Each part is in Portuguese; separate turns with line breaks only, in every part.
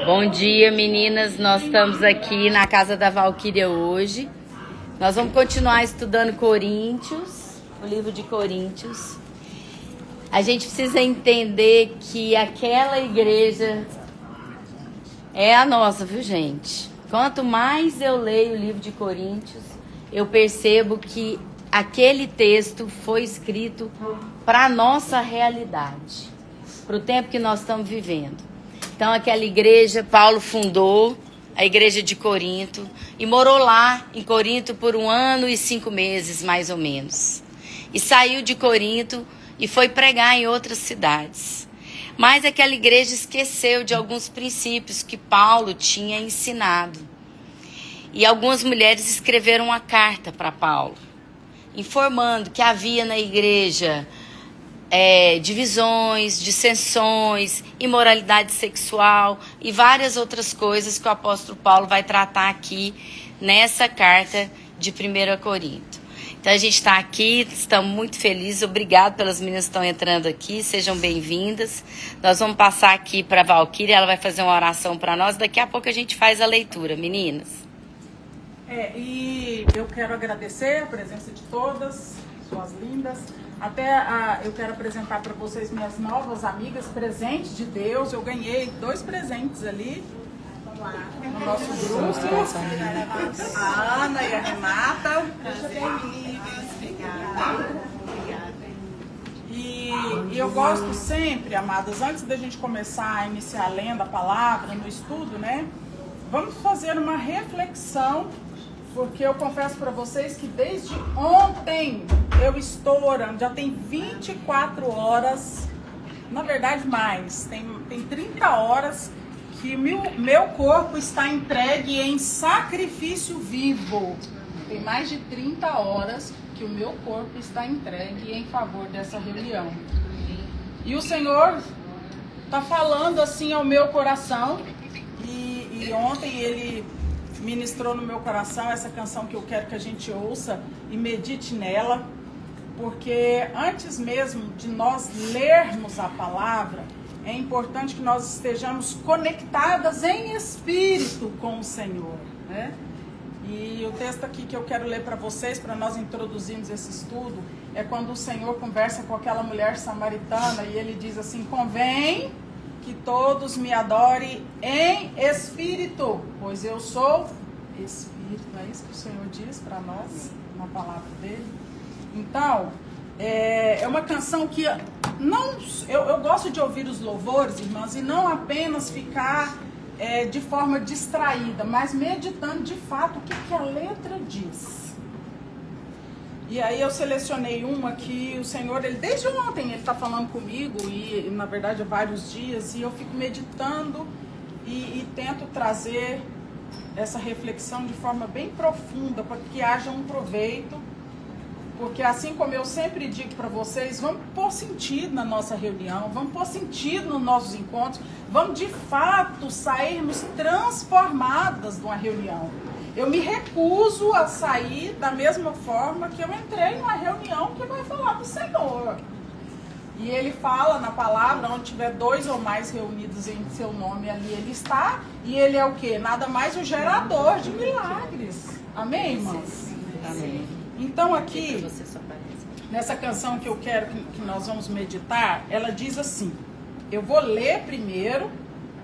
Bom dia, meninas. Nós estamos aqui na casa da Valquíria hoje. Nós vamos continuar estudando Coríntios, o livro de Coríntios. A gente precisa entender que aquela igreja é a nossa, viu, gente? Quanto mais eu leio o livro de Coríntios, eu percebo que aquele texto foi escrito para a nossa realidade, para o tempo que nós estamos vivendo. Então, aquela igreja, Paulo fundou a igreja de Corinto e morou lá em Corinto por 1 ano e 5 meses, mais ou menos. E saiu de Corinto e foi pregar em outras cidades. Mas aquela igreja esqueceu de alguns princípios que Paulo tinha ensinado. E algumas mulheres escreveram uma carta para Paulo, informando que havia na igreja divisões, dissensões, imoralidade sexual e várias outras coisas que o apóstolo Paulo vai tratar aqui nessa carta de 1 Corinto. Então a gente está aqui, estamos muito felizes, obrigado pelas meninas que estão entrando aqui, sejam bem-vindas. Nós vamos passar aqui para a Valquíria, ela vai fazer uma oração para nós, daqui a pouco a gente faz a leitura, meninas.
E eu quero agradecer a presença de todas, suas lindas. Eu quero apresentar para vocês minhas novas amigas, presente de Deus. Eu ganhei 2 presentes ali no nosso grupo. A Ana e a Renata. E eu gosto sempre, amadas, antes da gente começar a iniciar lendo a palavra, no estudo, né? Vamos fazer uma reflexão, porque eu confesso para vocês que desde ontem eu estou orando, já tem 24 horas, na verdade mais, tem 30 horas que meu corpo está entregue em sacrifício vivo. Tem mais de 30 horas que o meu corpo está entregue em favor dessa reunião. E o Senhor está falando assim ao meu coração, e ontem Ele ministrou no meu coração essa canção que eu quero que a gente ouça e medite nela, porque antes mesmo de nós lermos a palavra, é importante que nós estejamos conectadas em espírito com o Senhor, né? E o texto aqui que eu quero ler para vocês, para nós introduzirmos esse estudo, é quando o Senhor conversa com aquela mulher samaritana e Ele diz assim: convém que todos me adorem em espírito, pois eu sou espírito. É isso que o Senhor diz para nós na palavra dele. Então, é uma canção que eu gosto de ouvir os louvores, irmãs, e não apenas ficar de forma distraída, mas meditando de fato o que a letra diz. E aí eu selecionei uma que o Senhor, desde ontem ele está falando comigo, e na verdade há vários dias, e eu fico meditando e tento trazer essa reflexão de forma bem profunda, para que haja um proveito, porque assim como eu sempre digo para vocês, vamos pôr sentido na nossa reunião, vamos pôr sentido nos nossos encontros, vamos de fato sairmos transformadas de uma reunião. Eu me recuso a sair da mesma forma que eu entrei numa reunião que vai falar do Senhor. E Ele fala na palavra, onde tiver 2 ou mais reunidos em seu nome, ali Ele está. E Ele é o quê? Nada mais o gerador de milagres. Amém, irmãos?
Amém.
Então aqui, nessa canção que eu quero que nós vamos meditar, ela diz assim, eu vou ler primeiro,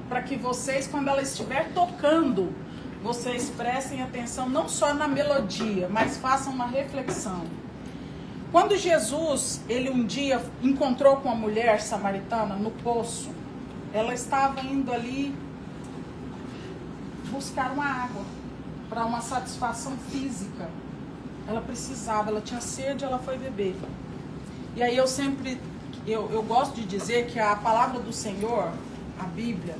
para que vocês, quando ela estiver tocando, vocês prestem atenção não só na melodia, mas façam uma reflexão. Quando Jesus, ele um dia encontrou com a mulher samaritana no poço, ela estava indo ali buscar uma água para uma satisfação física. Ela precisava, ela tinha sede, ela foi beber. E aí eu gosto de dizer que a palavra do Senhor, a Bíblia,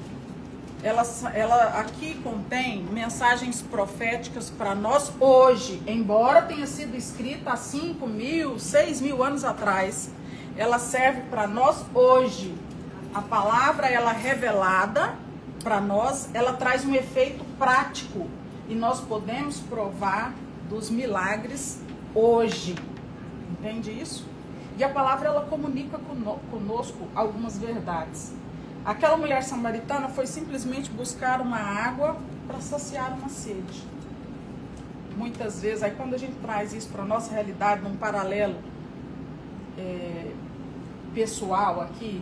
ela aqui contém mensagens proféticas para nós hoje, embora tenha sido escrita há 5.000, 6.000 anos atrás, ela serve para nós hoje. A palavra, ela revelada para nós, ela traz um efeito prático e nós podemos provar dos milagres hoje. Entende isso? E a palavra, ela comunica conosco algumas verdades. Aquela mulher samaritana foi simplesmente buscar uma água para saciar uma sede. Muitas vezes, aí quando a gente traz isso para a nossa realidade, num paralelo pessoal aqui,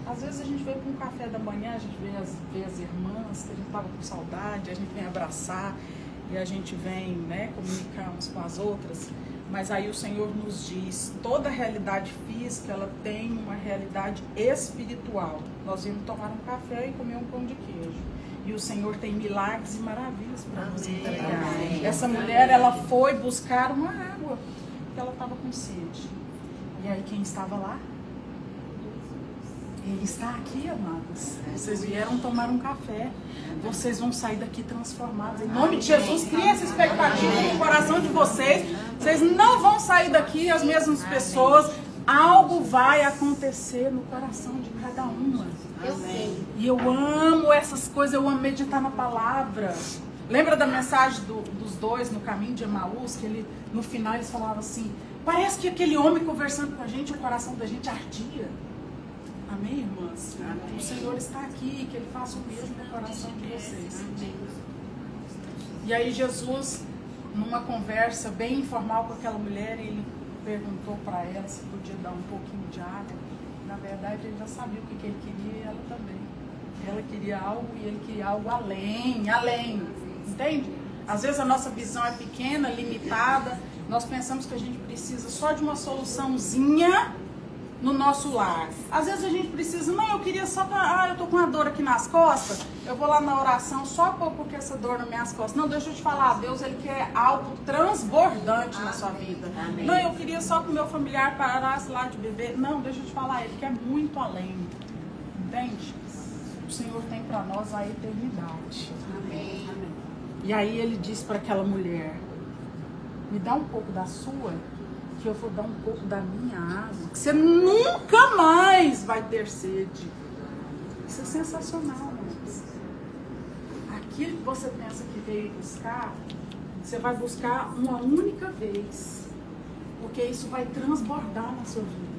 às vezes a gente veio para um café da manhã, a gente vê as irmãs, que a gente estava com saudade, a gente vem abraçar e a gente vem, né, comunicar uns com as outras. Mas aí o Senhor nos diz, toda realidade física, ela tem uma realidade espiritual. Nós vimos tomar um café e comer um pão de queijo. E o Senhor tem milagres e maravilhas para nos entregar. Essa mulher, ela foi buscar uma água, porque ela estava com sede. E aí quem estava lá? Ele está aqui, amados. Vocês vieram tomar um café. Vocês vão sair daqui transformados. Em nome de Jesus, cria essa expectativa no coração de vocês. Vocês não vão sair daqui as mesmas pessoas. Algo vai acontecer no coração de cada uma. E eu amo essas coisas, eu amo meditar na palavra. Lembra da mensagem dos dois no caminho de Emaús? Que ele, no final eles falavam assim, parece que aquele homem conversando com a gente, o coração da gente ardia. Amém, irmãs? Amém. O Senhor está aqui, que Ele faça o mesmo no coração de vocês. E aí Jesus, numa conversa bem informal com aquela mulher, ele perguntou para ela se podia dar um pouquinho de água. Na verdade, ele já sabia o que ele queria e ela também. Ela queria algo e ele queria algo além. Entende? Às vezes a nossa visão é pequena, limitada. Nós pensamos que a gente precisa só de uma soluçãozinha no nosso lar. Às vezes a gente precisa, não, eu queria só para, eu tô com uma dor aqui nas costas, eu vou lá na oração só porque essa dor nas minhas costas. Não, deixa eu te falar, Deus, Ele quer algo transbordante na sua vida. Amém. Não, eu queria só que o meu familiar parasse lá de beber. Não, deixa eu te falar, Ele quer muito além. Entende? O Senhor tem para nós a eternidade. Amém. E aí Ele disse para aquela mulher, me dá um pouco da sua, que eu vou dar um pouco da minha água, que você nunca mais vai ter sede. Isso é sensacional, mas aquilo que você pensa que veio buscar, você vai buscar uma única vez, porque isso vai transbordar na sua vida.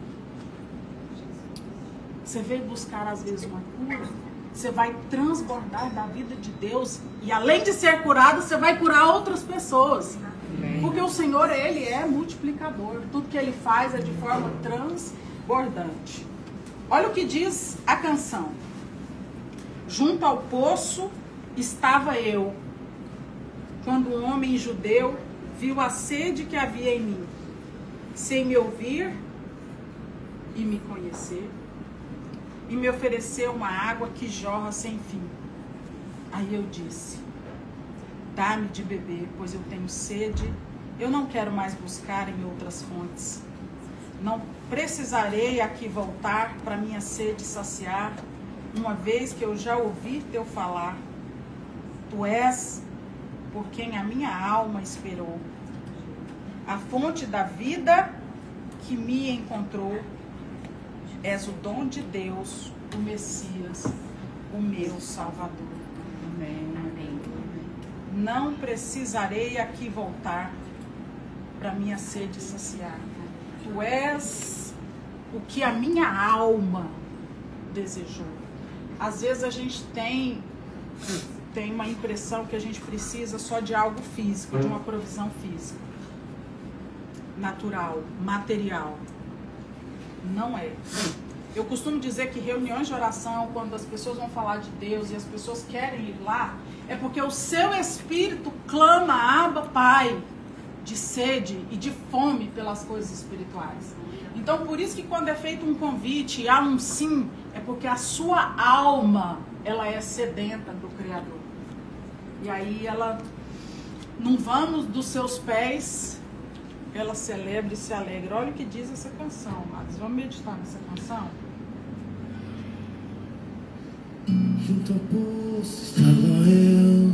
Você veio buscar às vezes uma cura, você vai transbordar da vida de Deus, e além de ser curado, você vai curar outras pessoas. Porque o Senhor, Ele é multiplicador. Tudo que Ele faz é de forma transbordante. Olha o que diz a canção. Junto ao poço estava eu, quando um homem judeu viu a sede que havia em mim, sem me ouvir e me conhecer, e me ofereceu uma água que jorra sem fim. Aí eu disse, dá-me de beber, pois eu tenho sede. Eu não quero mais buscar em outras fontes. Não precisarei aqui voltar para minha sede saciar, uma vez que eu já ouvi teu falar. Tu és por quem a minha alma esperou, a fonte da vida que me encontrou. És o dom de Deus, o Messias, o meu Salvador. Amém. Não precisarei aqui voltar para minha sede saciar. Tu és o que a minha alma desejou. Às vezes a gente tem uma impressão que a gente precisa só de algo físico, de uma provisão física, natural, material. Não é. Eu costumo dizer que reuniões de oração, quando as pessoas vão falar de Deus e as pessoas querem ir lá, é porque o seu espírito clama, Abba, Pai, de sede e de fome pelas coisas espirituais. Então, por isso que quando é feito um convite, há um sim, é porque a sua alma, ela é sedenta do Criador. E aí ela, não vamos dos seus pés, ela celebra e se alegra. Olha o que diz essa canção, amados. Vamos meditar nessa canção?
Junto ao poço estava eu,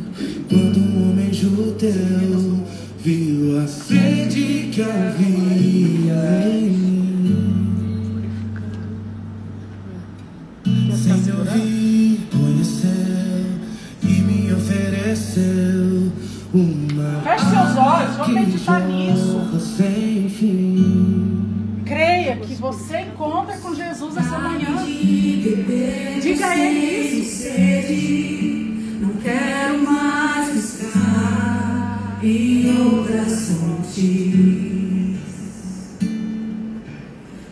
quando um homem judeu viu a sede que havia em mim. Sem me ouvir, conheceu e me ofereceu uma.
Feche seus olhos, vamos meditar nisso.
Sem fim.
Creia que você encontra com Jesus essa manhã. Diga a Ele isso.
Sede, não quero mais buscar em outras fontes.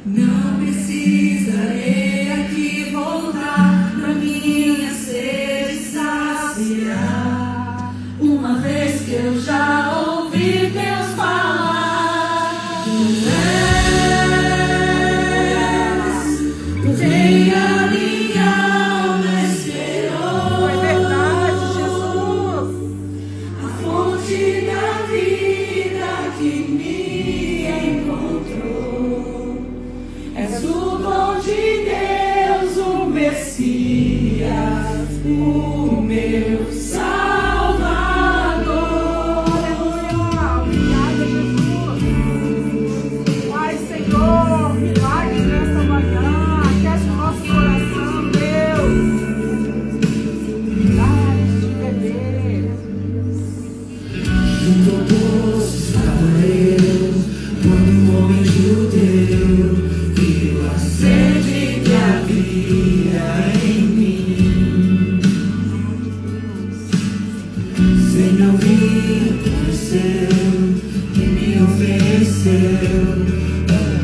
Não precisarei aqui voltar pra minha sede saciar, uma vez que eu já ouvi Deus falar. Tu vem a minha alma esperou.
É verdade, Jesus.
A fonte da vida que me encontrou. És o dom de Deus, o Messias, o meu Salvador.
Aleluia. Obrigada, Jesus. Pai, Senhor, milagre nessa manhã. Aquece o nosso coração, Deus. Dá-nos de beber.
Junto ao poço estava eu, quando um homem judeu viu a sede que havia em mim. Sem me ouvir, conheceu e me ofereceu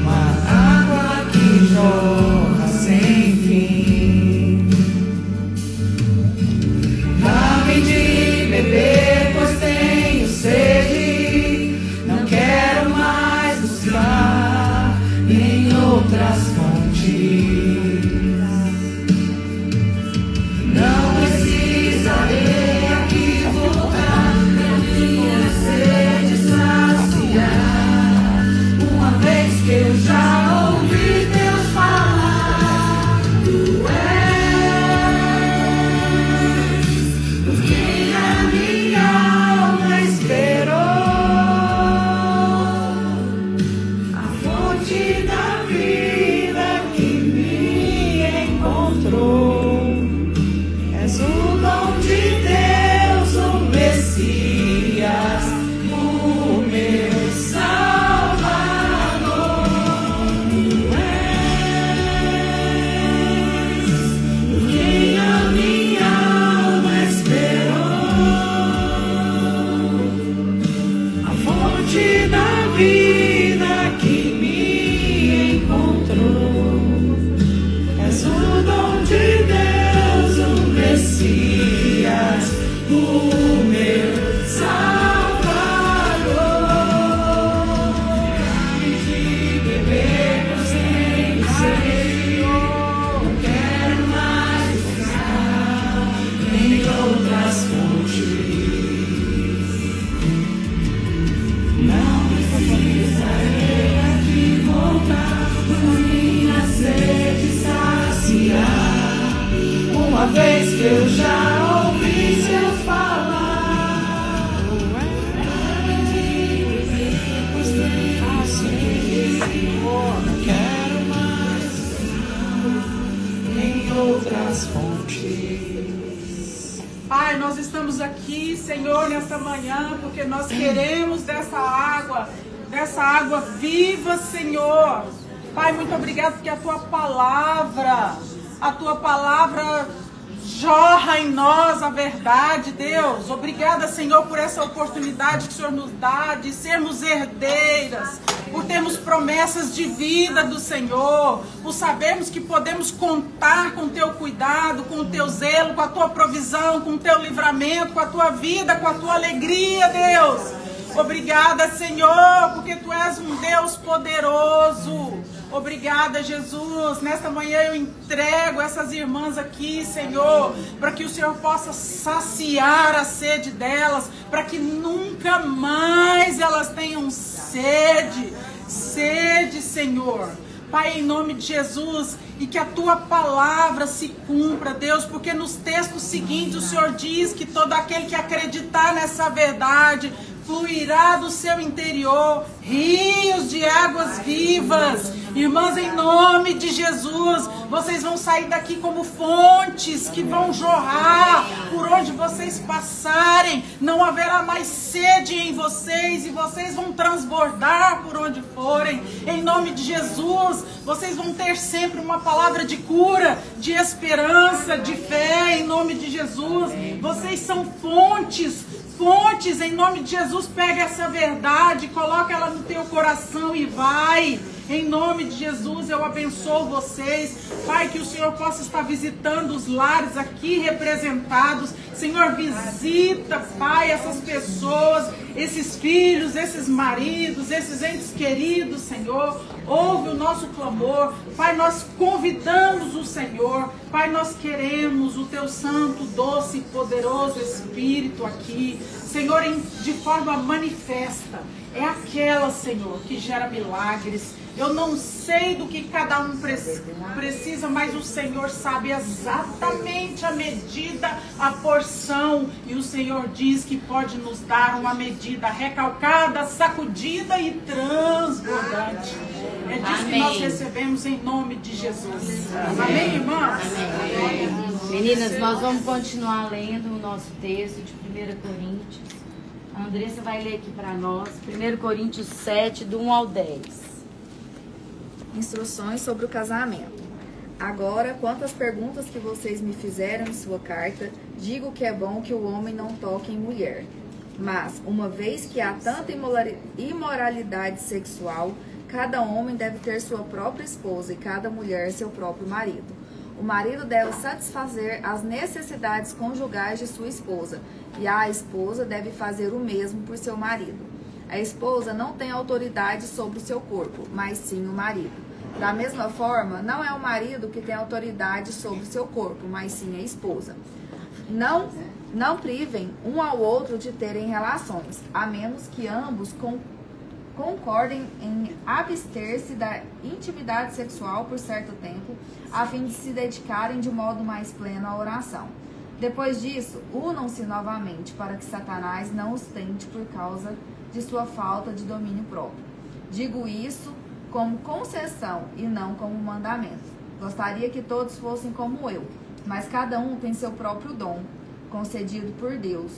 uma água que jorra sem fim. Dá-me de beber, pois tenho sede. Não quero mais buscar em outras fontes. Não precisarei aqui voltar pra minha sede saciar, uma vez que eu já ouvi Deus falar. Tu és por quem a minha alma esperou, a fonte da vida que me encontrou. És o dom de Deus, o Messias, o meu Salvador. Tu és por quem a minha alma esperou, a fonte da vida que me encontrou. És o dom de Deus, o Messias, o meu Salvador. Dá-me de beber, pois tenho sede. Não quero mais buscar em outras fontes. Não precisarei aqui voltar pra minha sede saciar, uma vez que eu já ouvi Deus falar. Pois tenho sede, não quero mais em outras fontes.
Pai, nós estamos aqui, Senhor, nesta manhã, porque nós queremos dessa água viva, Senhor. Pai, muito obrigado porque a tua palavra jorra em nós a verdade, Deus. Obrigada, Senhor, por essa oportunidade que o Senhor nos dá de sermos herdeiras, por termos promessas de vida do Senhor, por sabermos que podemos contar com o teu cuidado, com o teu zelo, com a tua provisão, com o teu livramento, com a tua vida, com a tua alegria, Deus. Obrigada, Senhor, porque tu és um Deus poderoso. Obrigada, Jesus. Nesta manhã eu entrego essas irmãs aqui, Senhor, para que o Senhor possa saciar a sede delas, para que nunca mais elas tenham sede, Senhor. Pai, em nome de Jesus, e que a tua palavra se cumpra, Deus, porque nos textos seguintes o Senhor diz que todo aquele que acreditar nessa verdade fluirá do seu interior rios de águas vivas. Irmãs, em nome de Jesus, vocês vão sair daqui como fontes que vão jorrar por onde vocês vocês passarem, não haverá mais sede em vocês e vocês vão transbordar por onde forem. Em nome de Jesus, vocês vão ter sempre uma palavra de cura, de esperança, de fé, em nome de Jesus. Vocês são fontes, em nome de Jesus. Pega essa verdade, coloca ela no teu coração e vai. Em nome de Jesus, eu abençoo vocês. Pai, que o Senhor possa estar visitando os lares aqui representados. Senhor, visita, Pai, essas pessoas, esses filhos, esses maridos, esses entes queridos, Senhor. Ouve o nosso clamor. Pai, nós convidamos o Senhor. Pai, nós queremos o Teu santo, doce e poderoso Espírito aqui. Senhor, de forma manifesta. É aquela, Senhor, que gera milagres. Eu não sei do que cada um precisa, mas o Senhor sabe exatamente a medida, a porção. E o Senhor diz que pode nos dar uma medida recalcada, sacudida e transbordante. É disso que nós recebemos em nome de Jesus. Amém, irmãs?
Amém. Meninas, nós vamos continuar lendo o nosso texto de 1 Coríntios. A Andressa vai ler aqui para nós, 1 Coríntios 7, do 1 ao 10.
Instruções sobre o casamento. Agora, quanto às perguntas que vocês me fizeram em sua carta, digo que é bom que o homem não toque em mulher. Mas, uma vez que há tanta imoralidade sexual, cada homem deve ter sua própria esposa e cada mulher seu próprio marido. O marido deve satisfazer as necessidades conjugais de sua esposa, e a esposa deve fazer o mesmo por seu marido. A esposa não tem autoridade sobre o seu corpo, mas sim o marido. Da mesma forma, não é o marido que tem autoridade sobre o seu corpo, mas sim a esposa. Não privem um ao outro de terem relações, a menos que ambos concordem em abster-se da intimidade sexual por certo tempo, a fim de se dedicarem de modo mais pleno à oração. Depois disso, unam-se novamente, para que Satanás não os tente por causa de sua falta de domínio próprio. Digo isso como concessão e não como mandamento. Gostaria que todos fossem como eu, mas cada um tem seu próprio dom, concedido por Deus.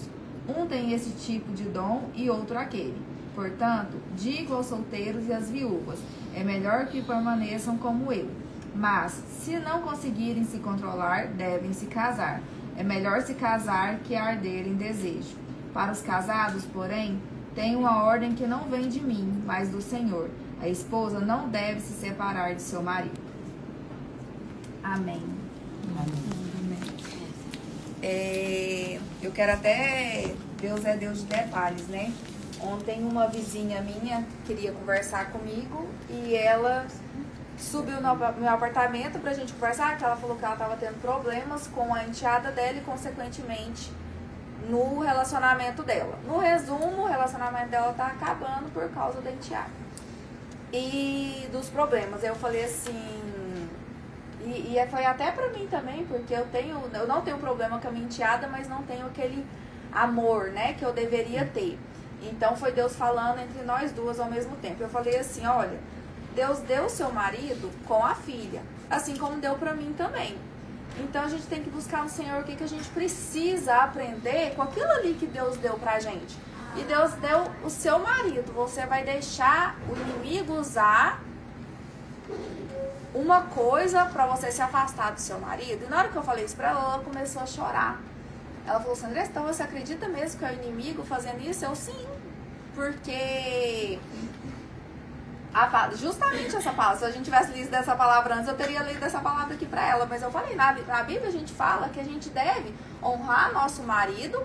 Um tem esse tipo de dom e outro aquele. Portanto, digo aos solteiros e às viúvas, é melhor que permaneçam como eu. Mas, se não conseguirem se controlar, devem se casar. É melhor se casar que arder em desejo. Para os casados, porém, tem uma ordem que não vem de mim, mas do Senhor. A esposa não deve se separar de seu marido. Amém. Eu quero até... Deus é Deus de detalhes, né? Ontem uma vizinha minha queria conversar comigo e ela subiu no meu apartamento pra gente conversar, que ela falou que ela tava tendo problemas com a enteada dela e, consequentemente, no relacionamento dela. No resumo, o relacionamento dela tá acabando por causa da enteada e dos problemas. Eu falei assim, e foi até pra mim também, porque eu não tenho problema com a minha enteada, mas não tenho aquele amor, né, que eu deveria ter. Então foi Deus falando entre nós duas ao mesmo tempo. Eu falei assim, olha, Deus deu o seu marido com a filha, assim como deu pra mim também. Então a gente tem que buscar no Senhor o que a gente precisa aprender com aquilo ali que Deus deu pra gente. E Deus deu o seu marido. Você vai deixar o inimigo usar uma coisa pra você se afastar do seu marido? E na hora que eu falei isso pra ela, ela começou a chorar. Ela falou assim, Andressa, então você acredita mesmo que é o inimigo fazendo isso? Eu, sim, porque justamente essa palavra, se a gente tivesse lido essa palavra antes, eu teria lido essa palavra aqui pra ela, mas eu falei, na Bíblia a gente fala que a gente deve honrar nosso marido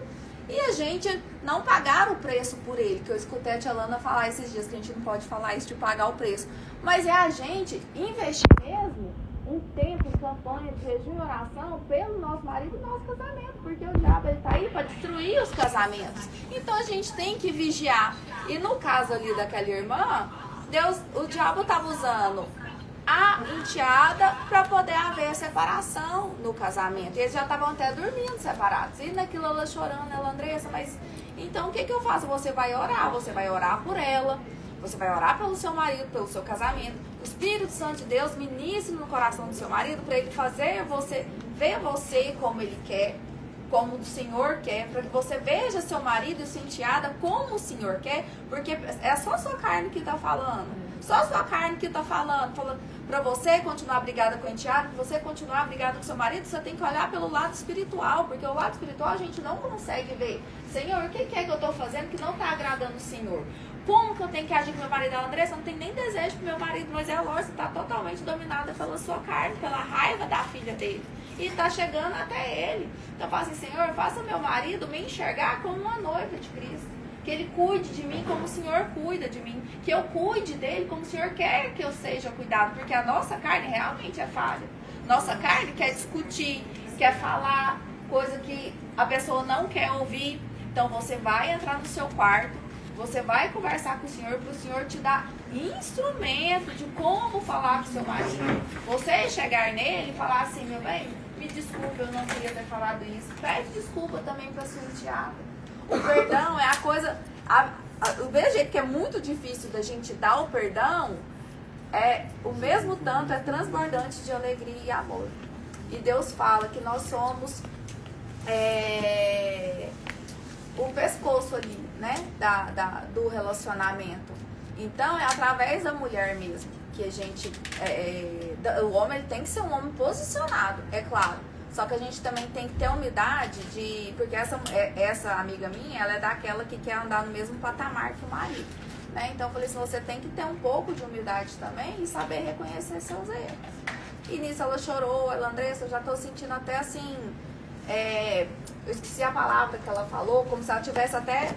e a gente não pagar o preço por ele, que eu escutei a tia Lana falar esses dias, que a gente não pode falar isso de pagar o preço, mas é a gente investir mesmo um tempo em campanha de jejum e oração pelo nosso marido e nosso casamento, porque o diabo ele tá aí para destruir os casamentos. Então a gente tem que vigiar. E no caso ali daquela irmã, o diabo estava usando a enteada para poder haver separação no casamento. E eles já estavam até dormindo separados. E naquilo ela chorando, ela, Andressa, mas então o que eu faço? Você vai orar por ela. Você vai orar pelo seu marido, pelo seu casamento. O Espírito Santo de Deus ministre no coração do seu marido para ele fazer ver você como ele quer. como o Senhor quer, para que você veja seu marido e sua enteada como o Senhor quer, porque é só sua carne que está falando. Só a sua carne que está falando para você continuar brigada com o enteado, para você continuar brigada com seu marido, você tem que olhar pelo lado espiritual, porque o lado espiritual a gente não consegue ver. Senhor, o que é que eu estou fazendo que não está agradando o Senhor? Como que eu tenho que agir com meu marido? Andressa, eu não tenho nem desejo pro meu marido, mas é lógico, você está totalmente dominada pela sua carne, pela raiva da filha dele. E está chegando até ele. Então fala assim, Senhor, faça meu marido me enxergar como uma noiva de Cristo. Que ele cuide de mim como o Senhor cuida de mim. Que eu cuide dele como o Senhor quer que eu seja cuidado. Porque a nossa carne realmente é falha. Nossa carne quer discutir, quer falar coisa que a pessoa não quer ouvir. Então você vai entrar no seu quarto, você vai conversar com o Senhor para o Senhor te dar instrumento de como falar com o seu marido. Você chegar nele e falar assim, meu bem, me desculpa, eu não queria ter falado isso. Pede desculpa também para sua enteada. O perdão é a coisa... O mesmo jeito que é muito difícil da gente dar o perdão, o mesmo tanto é transbordante de alegria e amor. E Deus fala que nós somos o pescoço ali, né? Do relacionamento. Então é através da mulher mesmo que a gente... o homem ele tem que ser um homem posicionado, é claro. Só que a gente também tem que ter humildade de... Porque essa amiga minha, ela é daquela que quer andar no mesmo patamar que o marido. Né? Então eu falei assim, você tem que ter um pouco de humildade também e saber reconhecer seus erros. E nisso ela chorou, ela, Andressa, eu já tô sentindo até assim... eu esqueci a palavra que ela falou, como se ela tivesse até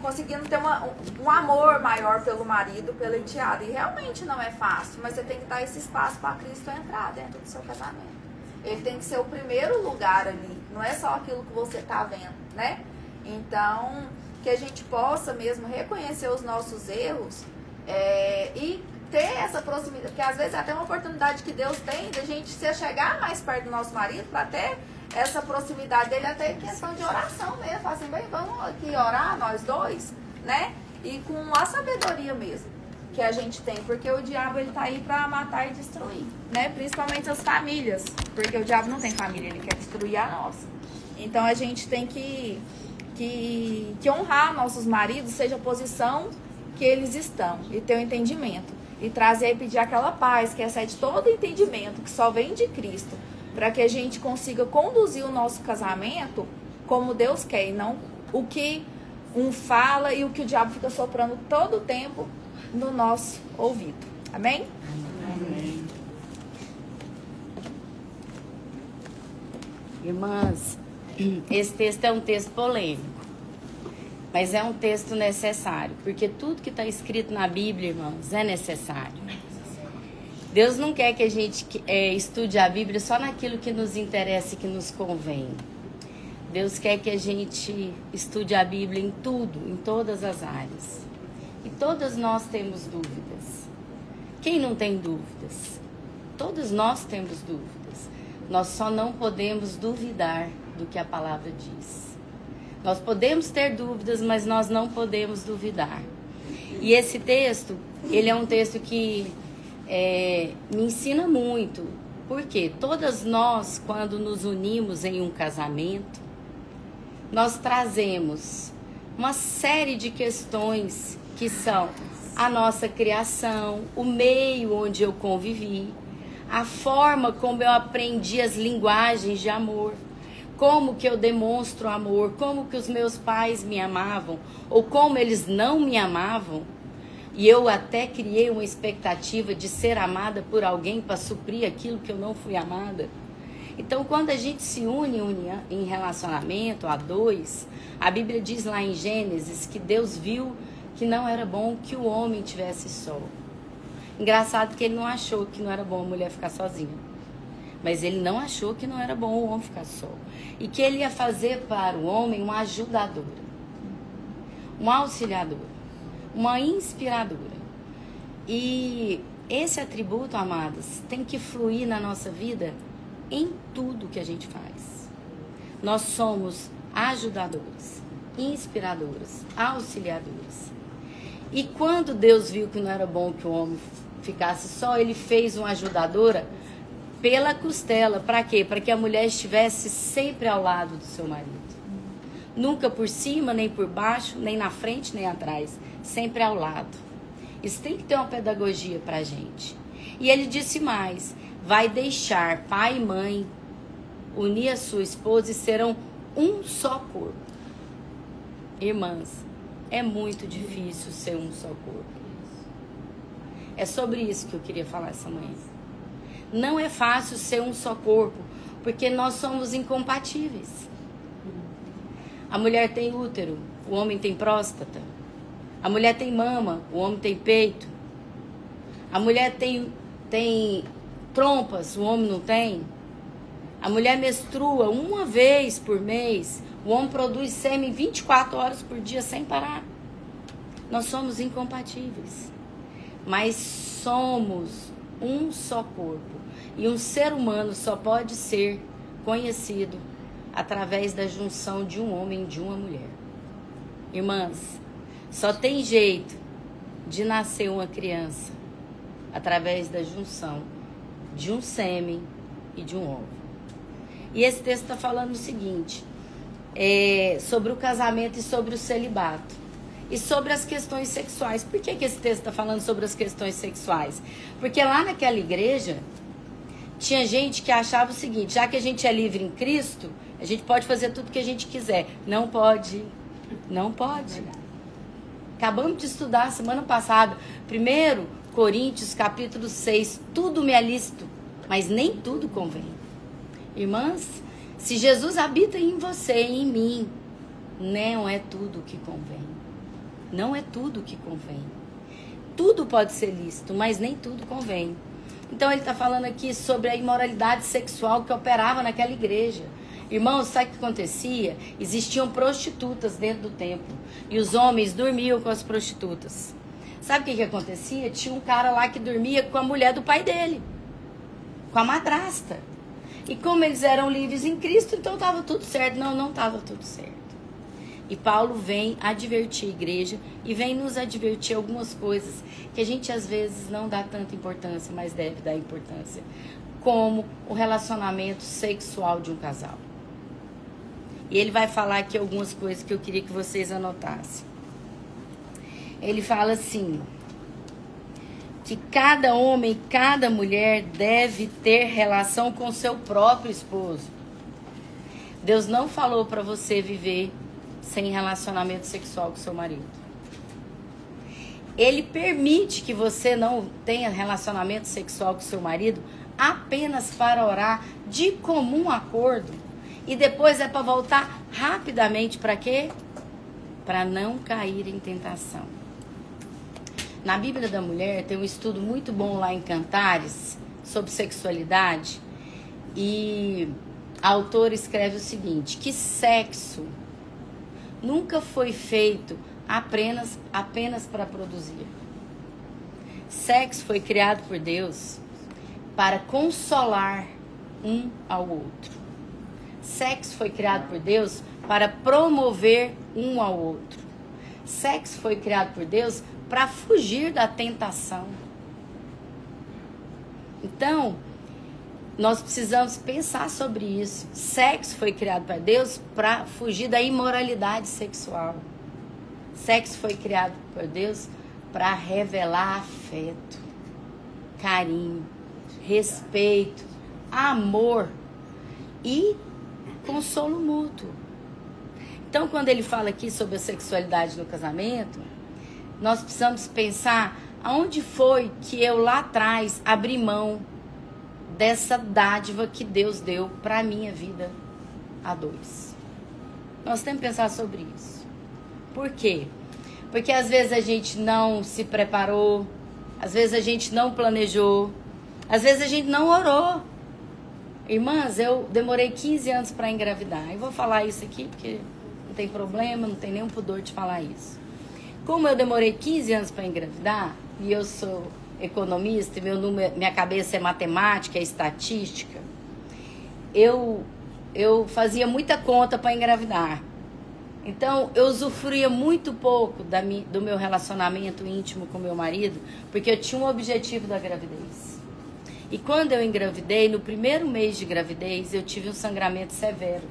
conseguindo ter um amor maior pelo marido, pela enteada. E realmente não é fácil, mas você tem que dar esse espaço para Cristo entrar dentro do seu casamento. Ele tem que ser o primeiro lugar ali, não é só aquilo que você está vendo, né? Então, que a gente possa mesmo reconhecer os nossos erros e ter essa proximidade, porque às vezes é até uma oportunidade que Deus tem de a gente se chegar mais perto do nosso marido para ter essa proximidade dele, até em questão de oração mesmo. Fala assim, bem, vamos aqui orar nós dois, né? E com a sabedoria mesmo que a gente tem, porque o diabo ele tá aí para matar e destruir, né? Principalmente as famílias, porque o diabo não tem família, ele quer destruir a nossa. Então a gente tem que honrar nossos maridos, seja a posição que eles estão, e ter o entendimento, e trazer e pedir aquela paz que excede todo entendimento, que só vem de Cristo, para que a gente consiga conduzir o nosso casamento como Deus quer, e não o que um fala e o que o diabo fica soprando todo o tempo no nosso ouvido. Amém?
Amém. Irmãs, esse texto é um texto polêmico, mas é um texto necessário, porque tudo que está escrito na Bíblia, irmãos, é necessário. Deus não quer que a gente estude a Bíblia só naquilo que nos interessa e que nos convém. Deus quer que a gente estude a Bíblia em tudo, em todas as áreas. E todas nós temos dúvidas. Quem não tem dúvidas? Todos nós temos dúvidas. Nós só não podemos duvidar do que a palavra diz. Nós podemos ter dúvidas, mas nós não podemos duvidar. E esse texto, ele é um texto que me ensina muito. Porque todas nós, quando nos unimos em um casamento, nós trazemos uma série de questões que são a nossa criação, o meio onde eu convivi, a forma como eu aprendi as linguagens de amor, como que eu demonstro amor, como que os meus pais me amavam, ou como eles não me amavam, e eu até criei uma expectativa de ser amada por alguém para suprir aquilo que eu não fui amada. Então, quando a gente se une em relacionamento a dois, a Bíblia diz lá em Gênesis que Deus viu que não era bom que o homem tivesse só. Engraçado que ele não achou que não era bom a mulher ficar sozinha. Mas ele não achou que não era bom o homem ficar só. E que ele ia fazer para o homem uma ajudadora, uma auxiliadora, uma inspiradora. E esse atributo, amadas, tem que fluir na nossa vida em tudo que a gente faz. Nós somos ajudadoras, inspiradoras, auxiliadoras. E quando Deus viu que não era bom que o homem ficasse só, ele fez uma ajudadora pela costela. Para quê? Para que a mulher estivesse sempre ao lado do seu marido. Nunca por cima, nem por baixo, nem na frente, nem atrás. Sempre ao lado. Isso tem que ter uma pedagogia pra gente. E ele disse mais: vai deixar pai e mãe, unir a sua esposa e serão um só corpo. Irmãs, é muito difícil ser um só corpo. É sobre isso que eu queria falar essa manhã. Não é fácil ser um só corpo, porque nós somos incompatíveis. A mulher tem útero, o homem tem próstata. A mulher tem mama, o homem tem peito. A mulher tem trompas, o homem não tem. A mulher menstrua uma vez por mês, o homem produz sêmen 24 horas por dia sem parar. Nós somos incompatíveis, mas somos um só corpo. E um ser humano só pode ser conhecido através da junção de um homem e de uma mulher. Irmãs, só tem jeito de nascer uma criança através da junção de um sêmen e de um ovo. E esse texto está falando o seguinte, sobre o casamento e sobre o celibato. E sobre as questões sexuais. Por que esse texto está falando sobre as questões sexuais? Porque lá naquela igreja, tinha gente que achava o seguinte: já que a gente é livre em Cristo, a gente pode fazer tudo que a gente quiser. Não pode. Não pode. Acabamos de estudar semana passada, 1 Coríntios capítulo 6, tudo me é lícito, mas nem tudo convém. Irmãs, se Jesus habita em você e em mim, não é tudo que convém. Não é tudo que convém. Tudo pode ser lícito, mas nem tudo convém. Então ele está falando aqui sobre a imoralidade sexual que operava naquela igreja. Irmãos, sabe o que acontecia? Existiam prostitutas dentro do templo. E os homens dormiam com as prostitutas. Sabe o que acontecia? Tinha um cara lá que dormia com a mulher do pai dele. Com a madrasta. E como eles eram livres em Cristo, então estava tudo certo. Não estava tudo certo. E Paulo vem advertir a igreja e vem nos advertir algumas coisas que a gente às vezes não dá tanta importância, mas deve dar importância. Como o relacionamento sexual de um casal. E ele vai falar aqui algumas coisas que eu queria que vocês anotassem. Ele fala assim, que cada homem, cada mulher deve ter relação com seu próprio esposo. Deus não falou para você viver sem relacionamento sexual com seu marido. Ele permite que você não tenha relacionamento sexual com seu marido apenas para orar de comum acordo. E depois é para voltar rapidamente para quê? Para não cair em tentação. Na Bíblia da Mulher tem um estudo muito bom lá em Cantares sobre sexualidade. E a autora escreve o seguinte, que sexo nunca foi feito apenas para produzir. Sexo foi criado por Deus para consolar um ao outro. Sexo foi criado por Deus para promover um ao outro. Sexo foi criado por Deus para fugir da tentação. Então, nós precisamos pensar sobre isso. Sexo foi criado para Deus para fugir da imoralidade sexual. Sexo foi criado por Deus para revelar afeto, carinho, respeito, amor e consolo mútuo. Então, quando ele fala aqui sobre a sexualidade no casamento, nós precisamos pensar aonde foi que eu lá atrás abri mão dessa dádiva que Deus deu para a minha vida a dois. Nós temos que pensar sobre isso. Por quê? Porque às vezes a gente não se preparou, às vezes a gente não planejou, às vezes a gente não orou. Irmãs, eu demorei 15 anos para engravidar. Eu vou falar isso aqui porque não tem problema, não tem nenhum pudor de falar isso. Como eu demorei 15 anos para engravidar, e eu sou economista, minha cabeça é matemática, é estatística, eu fazia muita conta para engravidar. Então, eu usufruía muito pouco do meu relacionamento íntimo com meu marido, porque eu tinha um objetivo da gravidez. E quando eu engravidei, no primeiro mês de gravidez, eu tive um sangramento severo.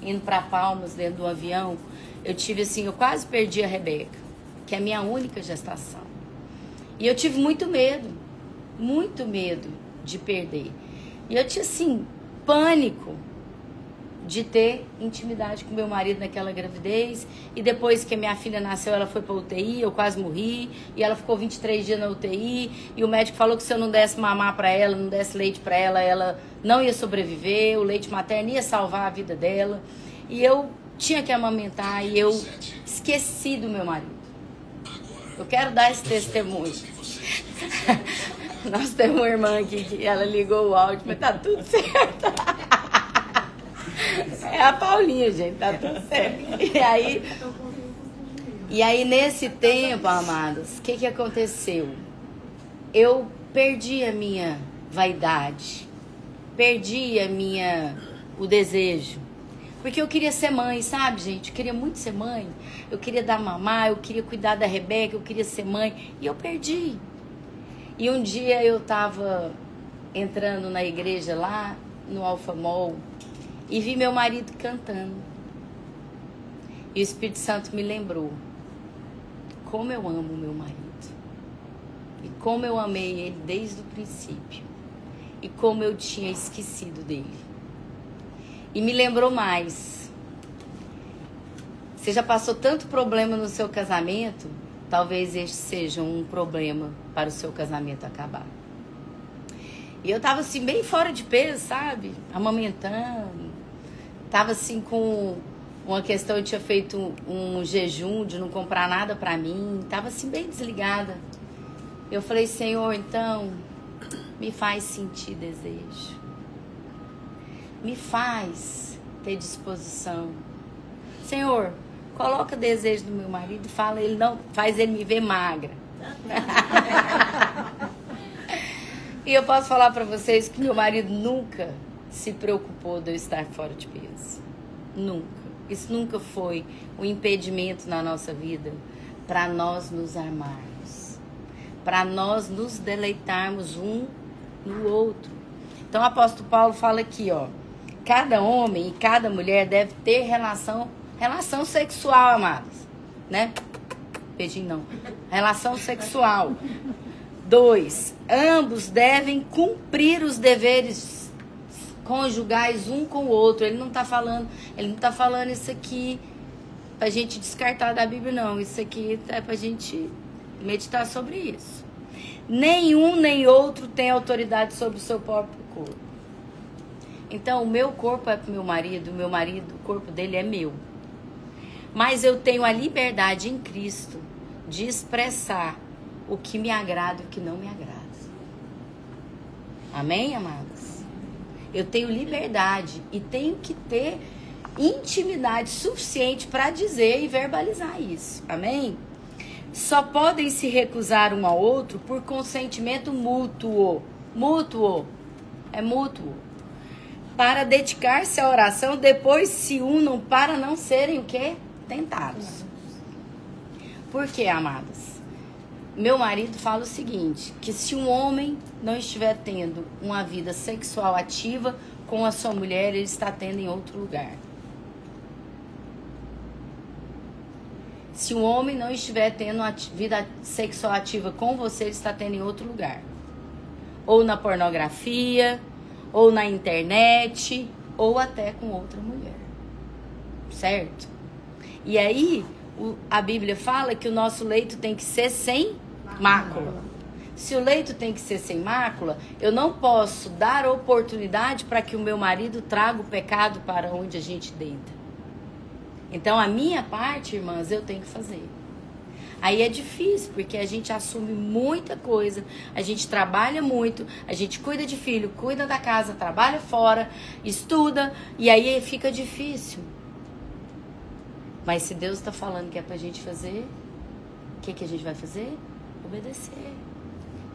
Indo para Palmas, dentro do avião, eu tive assim, eu quase perdi a Rebeca, que é a minha única gestação. E eu tive muito medo de perder. E eu tinha assim, pânico de ter intimidade com meu marido naquela gravidez. E depois que a minha filha nasceu, ela foi pra UTI, eu quase morri. E ela ficou 23 dias na UTI. E o médico falou que se eu não desse mamar pra ela, não desse leite pra ela, ela não ia sobreviver. O leite materno ia salvar a vida dela. E eu tinha que amamentar e eu esqueci do meu marido. Eu quero dar esse testemunho. Nós temos uma irmã aqui que ela ligou o áudio, mas tá tudo certo. É a Paulinha, gente, tá tudo certo. E aí nesse tempo, amados, o que aconteceu? Eu perdi a minha vaidade, perdi o desejo. Porque eu queria ser mãe, sabe, gente? Eu queria muito ser mãe. Eu queria dar mamar, eu queria cuidar da Rebeca, eu queria ser mãe. E eu perdi. E um dia eu tava entrando na igreja lá, no Alfamol, e vi meu marido cantando. E o Espírito Santo me lembrou como eu amo meu marido. E como eu amei ele desde o princípio. E como eu tinha esquecido dele. E me lembrou mais. Você já passou tanto problema no seu casamento, talvez este seja um problema para o seu casamento acabar. E eu tava assim, bem fora de peso, sabe? Amamentando. Tava assim com uma questão, eu tinha feito um jejum de não comprar nada pra mim. Tava assim, bem desligada. Eu falei, Senhor, então, me faz sentir desejo. Me faz ter disposição. Senhor, coloca desejo no meu marido e faz ele me ver magra. E eu posso falar pra vocês que meu marido nunca se preocupou de eu estar fora de peso. Nunca. Isso nunca foi um impedimento na nossa vida para nós nos amarmos, para nós nos deleitarmos um no outro. Então o apóstolo Paulo fala aqui, ó. Cada homem e cada mulher deve ter relação sexual, amados, né? Beijinho não. Relação sexual. 2. Ambos devem cumprir os deveres conjugais um com o outro. Ele não tá falando isso aqui pra gente descartar da Bíblia, não. Isso aqui é pra gente meditar sobre isso. Nenhum nem outro tem autoridade sobre o seu próprio corpo. Então, o meu corpo é pro meu marido, o corpo dele é meu. Mas eu tenho a liberdade em Cristo de expressar o que me agrada e o que não me agrada. Amém, amados? Eu tenho liberdade e tenho que ter intimidade suficiente para dizer e verbalizar isso. Amém? Só podem se recusar um ao outro por consentimento mútuo. Mútuo. É mútuo. Para dedicar-se à oração, depois se unam para não serem o quê? Tentados. Por quê, amados? Meu marido fala o seguinte, que se um homem não estiver tendo uma vida sexual ativa com a sua mulher, ele está tendo em outro lugar. Se um homem não estiver tendo uma vida sexual ativa com você, ele está tendo em outro lugar. Ou na pornografia, ou na internet, ou até com outra mulher. Certo? E aí, a Bíblia fala que o nosso leito tem que ser sem mácula. Se o leito tem que ser sem mácula, eu não posso dar oportunidade para que o meu marido traga o pecado para onde a gente deita. Então, a minha parte, irmãs, eu tenho que fazer. Aí é difícil, porque a gente assume muita coisa, a gente trabalha muito, a gente cuida de filho, cuida da casa, trabalha fora, estuda, e aí fica difícil. Mas se Deus está falando que é pra gente fazer, o que a gente vai fazer? Obedecer.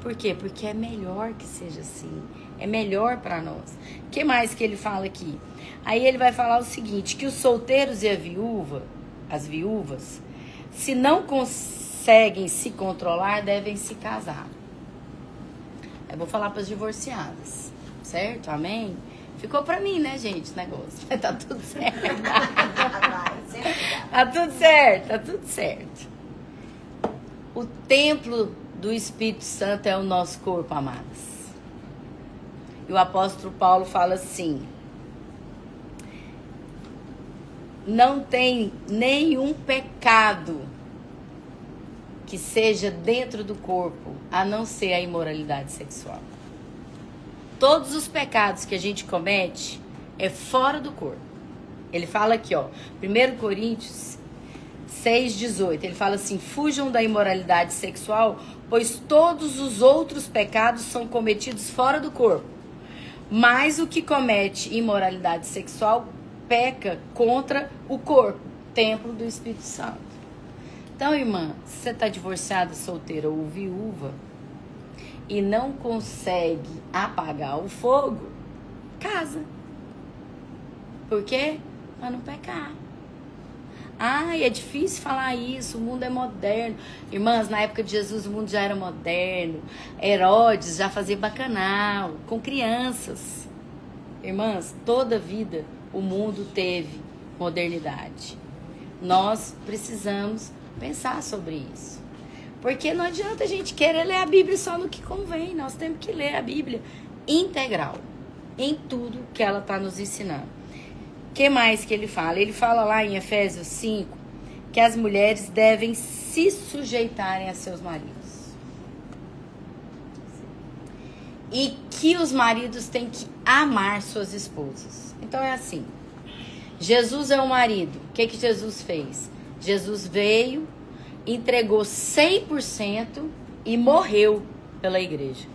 Por quê? Porque é melhor que seja assim. É melhor para nós. O que mais que ele fala aqui? Aí ele vai falar o seguinte, que os solteiros e as viúvas, se não conseguem se controlar, devem se casar. Eu vou falar para as divorciadas, certo? Amém? Ficou para mim, né, gente, o negócio. Tá tudo certo. Tá tudo certo, tá tudo certo. O templo do Espírito Santo é o nosso corpo, amadas. E o apóstolo Paulo fala assim: não tem nenhum pecado que seja dentro do corpo, a não ser a imoralidade sexual. Todos os pecados que a gente comete é fora do corpo. Ele fala aqui, ó, 1 Coríntios 6,18, ele fala assim: fujam da imoralidade sexual, pois todos os outros pecados são cometidos fora do corpo. Mas o que comete imoralidade sexual peca contra o corpo, templo do Espírito Santo. Então, irmã, se você está divorciada, solteira ou viúva e não consegue apagar o fogo, casa. Por quê? Para não pecar. Ai, é difícil falar isso, o mundo é moderno. Irmãs, na época de Jesus o mundo já era moderno. Herodes já fazia bacanal com crianças. Irmãs, toda a vida o mundo teve modernidade. Nós precisamos pensar sobre isso. Porque não adianta a gente querer ler a Bíblia só no que convém. Nós temos que ler a Bíblia integral, em tudo que ela está nos ensinando. O que mais que ele fala? Ele fala lá em Efésios 5 que as mulheres devem se sujeitarem a seus maridos. E que os maridos têm que amar suas esposas. Então é assim. Jesus é o marido. O que Jesus fez? Jesus veio, entregou 100% e morreu pela igreja.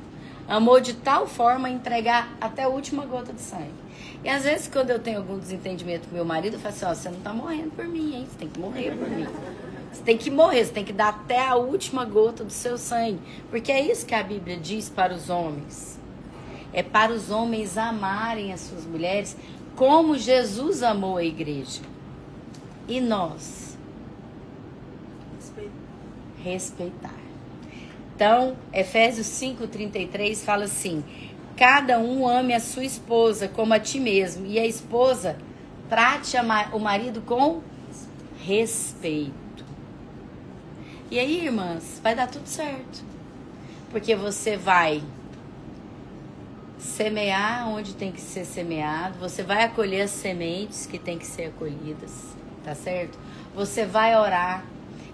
Amou de tal forma a entregar até a última gota de sangue. E às vezes, quando eu tenho algum desentendimento com meu marido, eu falo assim: ó, você não tá morrendo por mim, hein? Você tem que morrer por mim. Você tem que morrer, você tem que dar até a última gota do seu sangue. Porque é isso que a Bíblia diz para os homens. É para os homens amarem as suas mulheres como Jesus amou a igreja. E nós? Respeitar. Então, Efésios 5:33 fala assim: cada um ame a sua esposa como a ti mesmo, e a esposa trate o marido com respeito. E aí, irmãs, vai dar tudo certo. Porque você vai semear onde tem que ser semeado, você vai acolher as sementes que tem que ser acolhidas, tá certo? Você vai orar,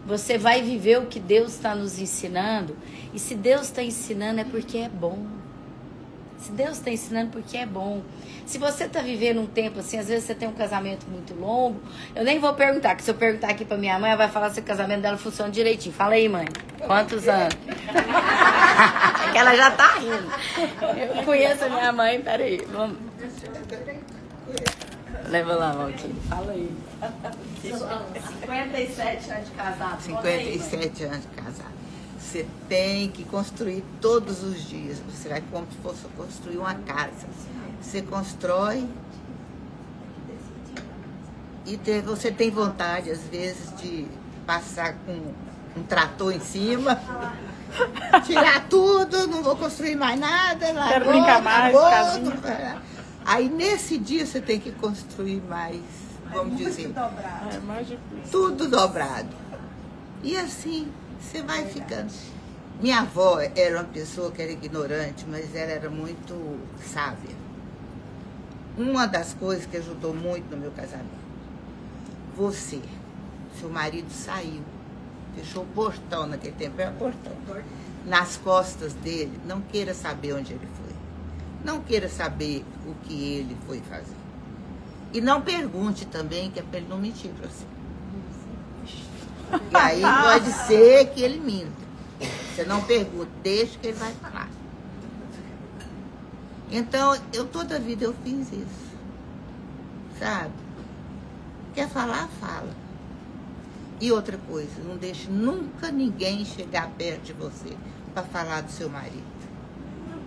você vai viver o que Deus está nos ensinando. E se Deus está ensinando é porque é bom. Se Deus está ensinando porque é bom. Se você está vivendo um tempo assim, às vezes você tem um casamento muito longo, eu nem vou perguntar, que se eu perguntar aqui para minha mãe, ela vai falar se o casamento dela funciona direitinho. Fala aí, mãe, quantos anos? É que ela já tá rindo. Eu conheço a minha mãe, peraí, vamos. Leva lá, Valquíria, fala aí. 57 anos de casado.
57 anos de casado. Você tem que construir todos os dias. Você vai como se fosse construir uma casa. Você constrói e você tem vontade, às vezes, de passar com um trator em cima, tirar tudo, não vou construir mais nada.
Quero brincar mais, casinha.
Aí, nesse dia, você tem que construir mais, vamos dizer,
É mais difícil.
tudo dobrado. E assim, você vai ficando. Minha avó era uma pessoa que era ignorante, mas ela era muito sábia. Uma das coisas que ajudou muito no meu casamento: você, seu marido saiu, fechou o portão, naquele tempo era portão, nas costas dele, não queira saber onde ele foi. Não queira saber o que ele foi fazer. E não pergunte também, que é para ele não mentir para você. E aí pode ser que ele minta. Você não pergunta, deixa que ele vai falar. Então, toda a vida eu fiz isso. Sabe? Quer falar, fala. E outra coisa, não deixe nunca ninguém chegar perto de você para falar do seu marido.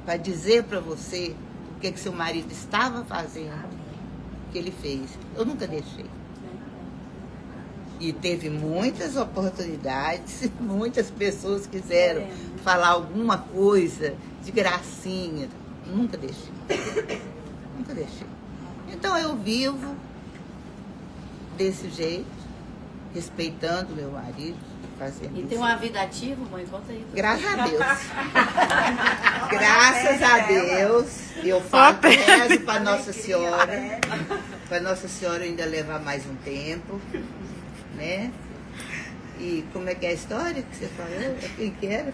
Para dizer para você o que seu marido estava fazendo, o que ele fez. Eu nunca deixei. E teve muitas oportunidades, muitas pessoas quiseram falar alguma coisa de gracinha. Nunca deixei. Nunca deixei. Então eu vivo desse jeito, respeitando meu marido, fazendo
E
isso.
tem uma vida ativa, mãe? Conta aí.
Graças a Deus. Graças a Deus. Eu falo, rezo para Nossa Senhora. Para Nossa Senhora ainda levar mais um tempo. Né? E como é que é a história que você falou? Quem que era?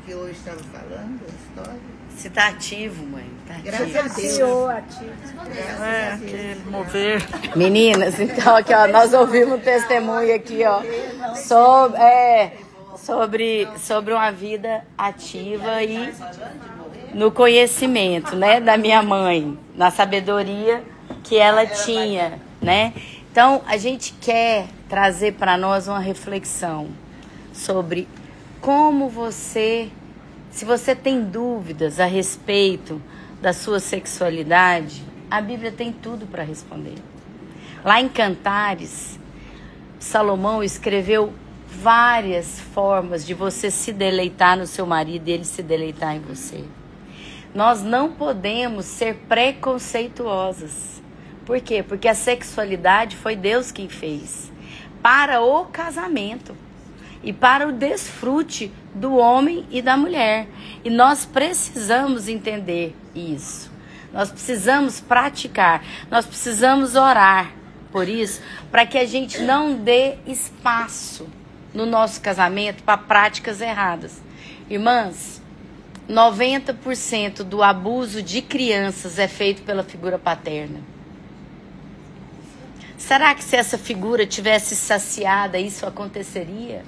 Que hoje estava falando a história?
Você tá ativo, mãe? Tá ativo.
Graças a Deus. Graças a Deus.
Mover.
Meninas, então aqui, ó, nós ouvimos um testemunho aqui, ó, sobre uma vida ativa e no conhecimento, né, da minha mãe, na sabedoria que ela tinha, né? Então, a gente quer trazer para nós uma reflexão sobre como você, se você tem dúvidas a respeito da sua sexualidade, a Bíblia tem tudo para responder. Lá em Cantares, Salomão escreveu várias formas de você se deleitar no seu marido e ele se deleitar em você. Nós não podemos ser preconceituosas. Por quê? Porque a sexualidade foi Deus quem fez para o casamento e para o desfrute do homem e da mulher. E nós precisamos entender isso. Nós precisamos praticar. Nós precisamos orar por isso, para que a gente não dê espaço no nosso casamento para práticas erradas. Irmãs, 90% do abuso de crianças é feito pela figura paterna. Será que se essa figura tivesse saciada, isso aconteceria?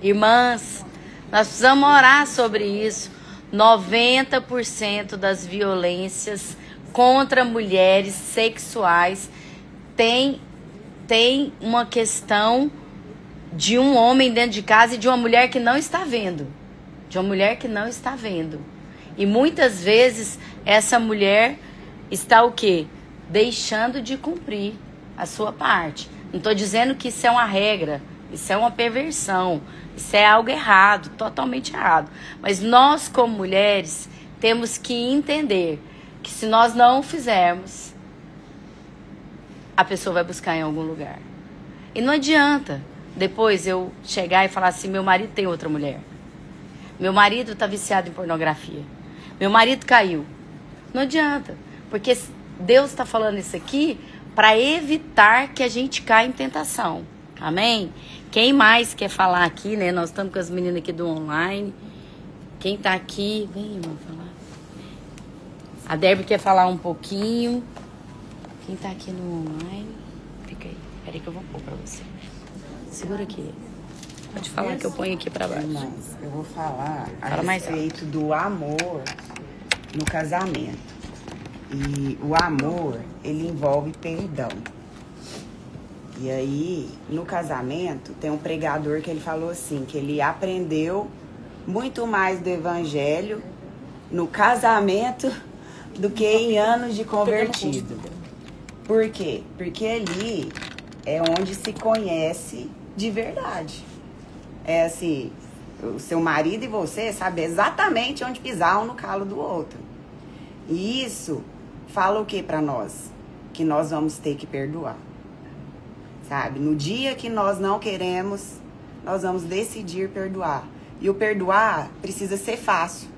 Irmãs, nós precisamos orar sobre isso. 90% das violências contra mulheres sexuais tem uma questão de um homem dentro de casa e de uma mulher que não está vendo. De uma mulher que não está vendo. E muitas vezes essa mulher está o quê? Deixando de cumprir a sua parte. Não estou dizendo que isso é uma regra, isso é uma perversão, isso é algo errado, totalmente errado. Mas nós, como mulheres, temos que entender que se nós não o fizermos, a pessoa vai buscar em algum lugar. E não adianta depois eu chegar e falar assim, meu marido tem outra mulher. Meu marido está viciado em pornografia. Meu marido caiu. Não adianta, porque Deus está falando isso aqui para evitar que a gente caia em tentação. Amém? Quem mais quer falar aqui, né? Nós estamos com as meninas aqui do online. Quem tá aqui, vem, irmão, falar. A Derby quer falar um pouquinho. Quem tá aqui no online, fica aí. Peraí que eu vou pôr pra você. Segura aqui. Pode falar que eu ponho aqui pra baixo.
Irmãs, eu vou falar
Fala
a
mais
respeito do amor no casamento. E o amor, ele envolve perdão. E aí, no casamento, tem um pregador que ele falou assim, que ele aprendeu muito mais do evangelho no casamento do que em anos de convertido. Por quê? Porque ali é onde se conhece de verdade. É assim, o seu marido e você sabem exatamente onde pisar um no calo do outro. E isso fala o que pra nós? Que nós vamos ter que perdoar. Sabe? No dia que nós não queremos, nós vamos decidir perdoar. E o perdoar precisa ser fácil.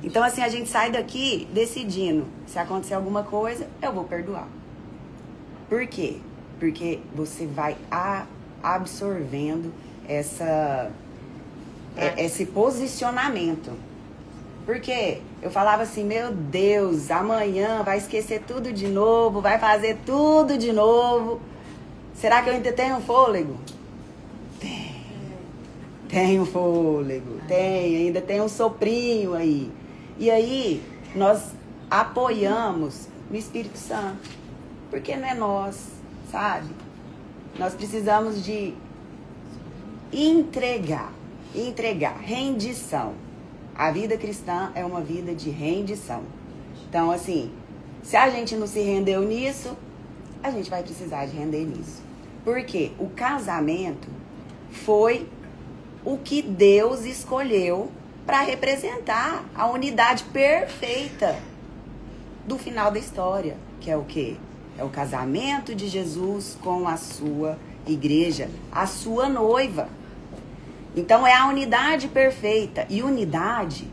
Então, assim, a gente sai daqui decidindo. Se acontecer alguma coisa, eu vou perdoar. Por quê? Porque você vai absorvendo esse posicionamento. Porque eu falava assim, meu Deus, amanhã vai esquecer tudo de novo, vai fazer tudo de novo. Será que eu ainda tenho fôlego? Tenho fôlego, ainda tem um soprinho aí. E aí, nós apoiamos no Espírito Santo. Porque não é nós, sabe? Nós precisamos de entregar, rendição. A vida cristã é uma vida de rendição. Então, assim, se a gente não se rendeu nisso, a gente vai precisar de render nisso. Por quê? O casamento foi o que Deus escolheu para representar a unidade perfeita do final da história, que é o quê? É o casamento de Jesus com a sua igreja, a sua noiva. Então é a unidade perfeita. E unidade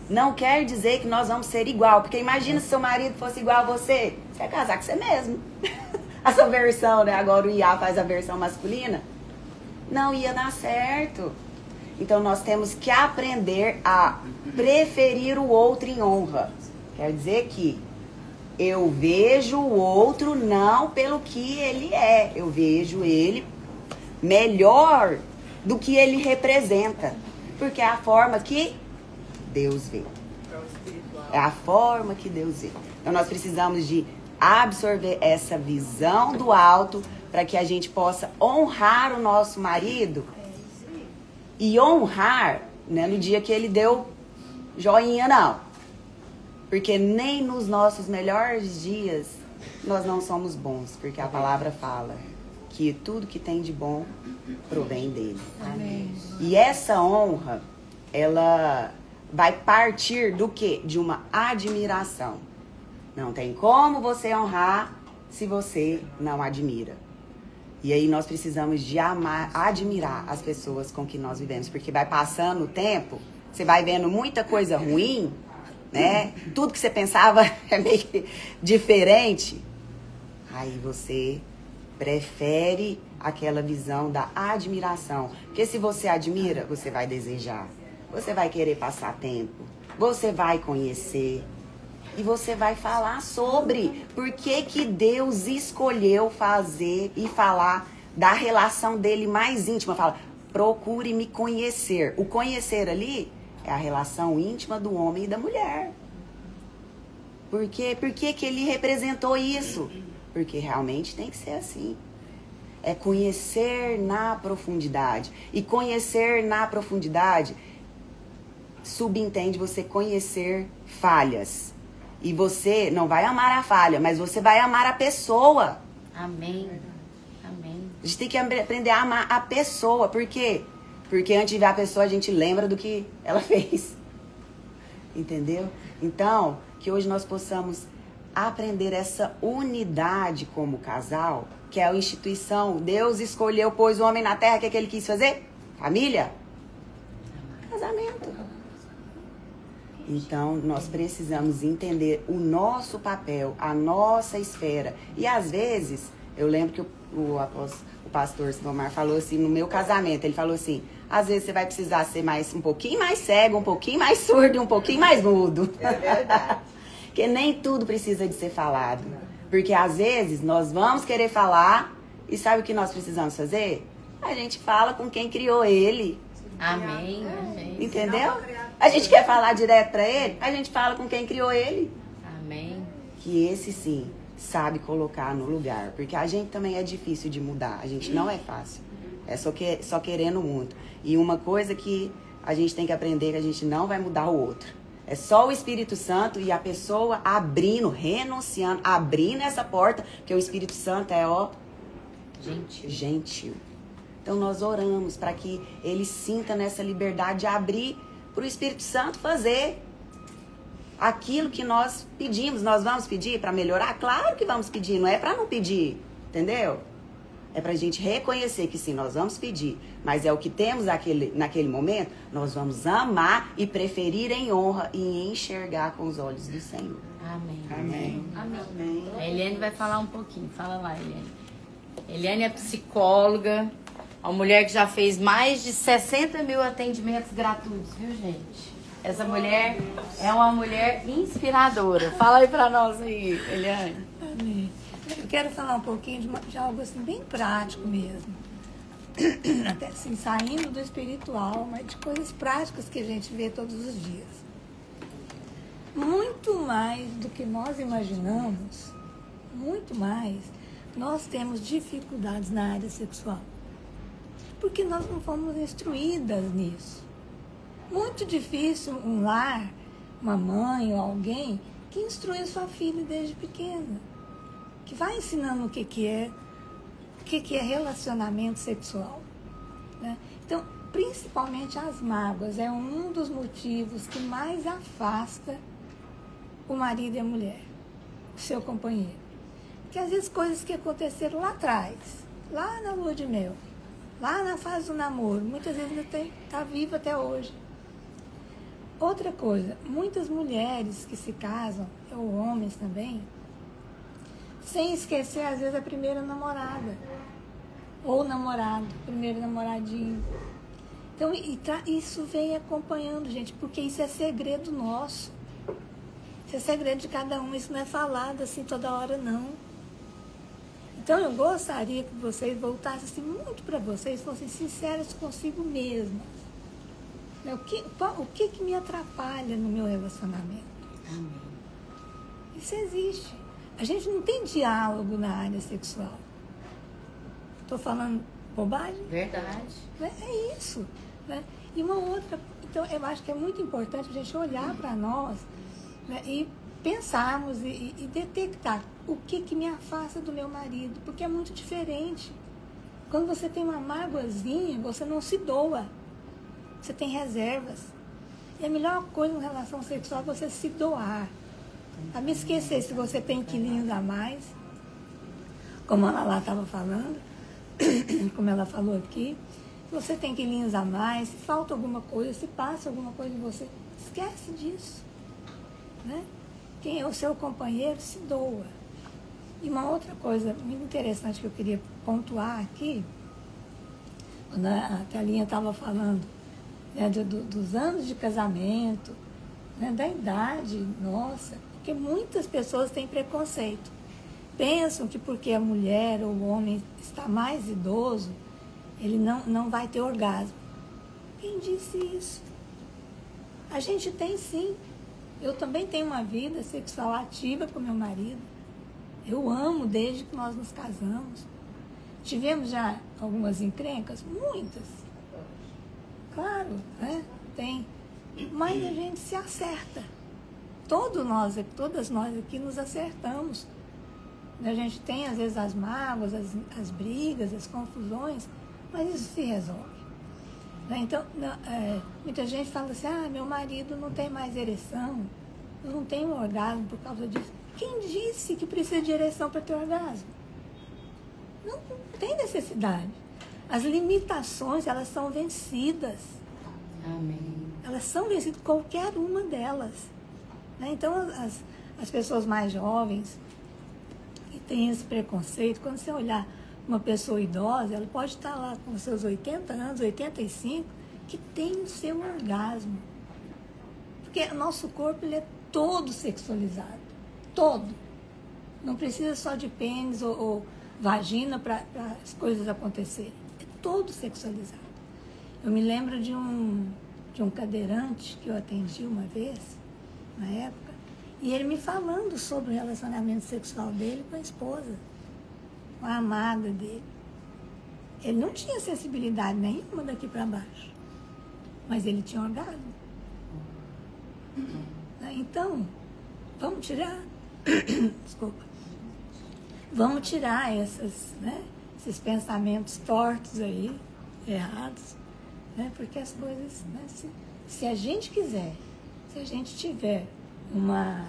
não quer dizer que nós vamos ser igual, porque imagina se seu marido fosse igual a você, você ia casar com você mesmo. Essa versão, né? Agora o IA faz a versão masculina. Não ia dar certo. Então nós temos que aprender a preferir o outro em honra. Quer dizer que eu vejo o outro não pelo que ele é. Eu vejo ele melhor do que ele representa. Porque é a forma que Deus vê. É a forma que Deus vê. Então nós precisamos de absorver essa visão do alto para que a gente possa honrar o nosso marido e honrar, né, no dia que ele deu joinha, não. Porque nem nos nossos melhores dias nós não somos bons, porque a palavra fala que tudo que tem de bom provém dele. Amém. E essa honra, ela vai partir do quê? De uma admiração. Não tem como você honrar se você não admira. E aí nós precisamos de amar, admirar as pessoas com que nós vivemos. Porque vai passando o tempo, você vai vendo muita coisa ruim, né? Tudo que você pensava é meio que diferente. Aí você prefere aquela visão da admiração. Porque se você admira, você vai desejar. Você vai querer passar tempo. Você vai conhecer. E você vai falar sobre por que Deus escolheu fazer e falar da relação dele mais íntima. Fala, procure me conhecer. O conhecer ali é a relação íntima do homem e da mulher. Por quê? Por que ele representou isso? Porque realmente tem que ser assim. É conhecer na profundidade. E conhecer na profundidade subentende você conhecer falhas. E você não vai amar a falha, mas você vai amar a pessoa.
Amém. Amém.
A gente tem que aprender a amar a pessoa. Por quê? Porque antes de ver a pessoa, a gente lembra do que ela fez. Entendeu? Então, que hoje nós possamos aprender essa unidade como casal, que é a instituição. Deus escolheu, pôs o homem na terra, o que é que ele quis fazer? Família? Casamento. Então, nós precisamos entender o nosso papel, a nossa esfera. E, às vezes, eu lembro que o pastor Sinomar falou assim, no meu casamento, ele falou assim, às vezes você vai precisar ser um pouquinho mais cego, um pouquinho mais surdo, um pouquinho mais mudo. É verdade. Porque nem tudo precisa de ser falado. Porque, às vezes, nós vamos querer falar e sabe o que nós precisamos fazer? A gente fala com quem criou ele.
Amém. Amém.
Entendeu? A gente quer falar direto pra ele, a gente fala com quem criou ele.
Amém.
Que esse sim sabe colocar no lugar. Porque a gente também é difícil de mudar. A gente não é fácil. É só querendo muito. E uma coisa que a gente tem que aprender, que a gente não vai mudar o outro. É só o Espírito Santo e a pessoa abrindo, renunciando, abrindo essa porta, porque o Espírito Santo é, gentil. Então nós oramos para que ele sinta nessa liberdade de abrir para o Espírito Santo fazer aquilo que nós pedimos. Nós vamos pedir para melhorar? Claro que vamos pedir, não é para não pedir, entendeu? É para a gente reconhecer que sim, nós vamos pedir, mas é o que temos naquele momento, nós vamos amar e preferir em honra e enxergar com os olhos do Senhor.
Amém.
Amém.
Amém. A Eliane vai falar um pouquinho. Fala lá, Eliane. Eliane é psicóloga, uma mulher que já fez mais de 60 mil atendimentos gratuitos, viu, gente? Essa mulher é uma mulher inspiradora. Fala aí pra nós aí, Eliane.
Amém. Eu quero falar um pouquinho de algo assim bem prático mesmo. Até assim, saindo do espiritual, mas de coisas práticas que a gente vê todos os dias. Muito mais do que nós imaginamos, muito mais, nós temos dificuldades na área sexual. Porque nós não fomos instruídas nisso. Muito difícil um lar, uma mãe ou alguém que instrui a sua filha desde pequena. Que vai ensinando o que é relacionamento sexual. Né? Então, principalmente as mágoas, é um dos motivos que mais afasta o marido e a mulher, o seu companheiro. Porque às vezes coisas que aconteceram lá atrás, lá na lua de mel, lá na fase do namoro, muitas vezes ainda está viva até hoje. Outra coisa, muitas mulheres que se casam, ou homens também, sem esquecer às vezes a primeira namorada, ou namorado, primeiro namoradinho. Então, isso vem acompanhando, gente, porque isso é segredo nosso. Isso é segredo de cada um, isso não é falado assim toda hora, não. Então, eu gostaria que vocês voltassem assim, muito para vocês, fossem sinceros consigo mesmas. O que me atrapalha no meu relacionamento?
Amém.
Isso existe. A gente não tem diálogo na área sexual. Estou falando bobagem?
Verdade.
É isso. Né? E uma outra... Então, eu acho que é muito importante a gente olhar para nós, né, e pensarmos e detectar o que me afasta do meu marido. Porque é muito diferente. Quando você tem uma mágoazinha, você não se doa. Você tem reservas. E a melhor coisa em relação sexual é você se doar. A me esquecer se você tem quilinhos a mais, como a Lala estava falando, como ela falou aqui, se você tem quilinhos a mais, se falta alguma coisa, se passa alguma coisa em você, esquece disso. Né? Quem é o seu companheiro se doa. E uma outra coisa muito interessante que eu queria pontuar aqui, quando a Thalinha estava falando, né, dos anos de casamento, né, da idade nossa, porque muitas pessoas têm preconceito. Pensam que porque a mulher ou o homem está mais idoso, ele não vai ter orgasmo. Quem disse isso? A gente tem sim. Eu também tenho uma vida sexual ativa com meu marido. Eu amo desde que nós nos casamos. Tivemos já algumas encrencas? Muitas. Claro, né? Tem. Mas a gente se acerta. Todas nós aqui nos acertamos. A gente tem, às vezes, as mágoas, as brigas, as confusões, mas isso se resolve. Então, muita gente fala assim, meu marido não tem mais ereção, eu não tenho orgasmo por causa disso. Quem disse que precisa de ereção para ter orgasmo? Não tem necessidade. As limitações, elas são vencidas.
Amém.
Elas são vencidas, qualquer uma delas. Então, as pessoas mais jovens que têm esse preconceito, quando você olhar uma pessoa idosa, ela pode estar lá com seus 80 anos, 85, que tem o seu orgasmo. Porque o nosso corpo ele é todo sexualizado. Todo. Não precisa só de pênis ou vagina para as coisas acontecerem. É todo sexualizado. Eu me lembro de um cadeirante que eu atendi uma vez, na época, e ele me falando sobre o relacionamento sexual dele com a esposa, com a amada dele. Ele não tinha sensibilidade nenhuma daqui para baixo, mas ele tinha orgasmo. Então, vamos tirar, desculpa, vamos tirar esses pensamentos tortos aí, errados, né? Porque as coisas, né? Se a gente quiser, se a gente tiver uma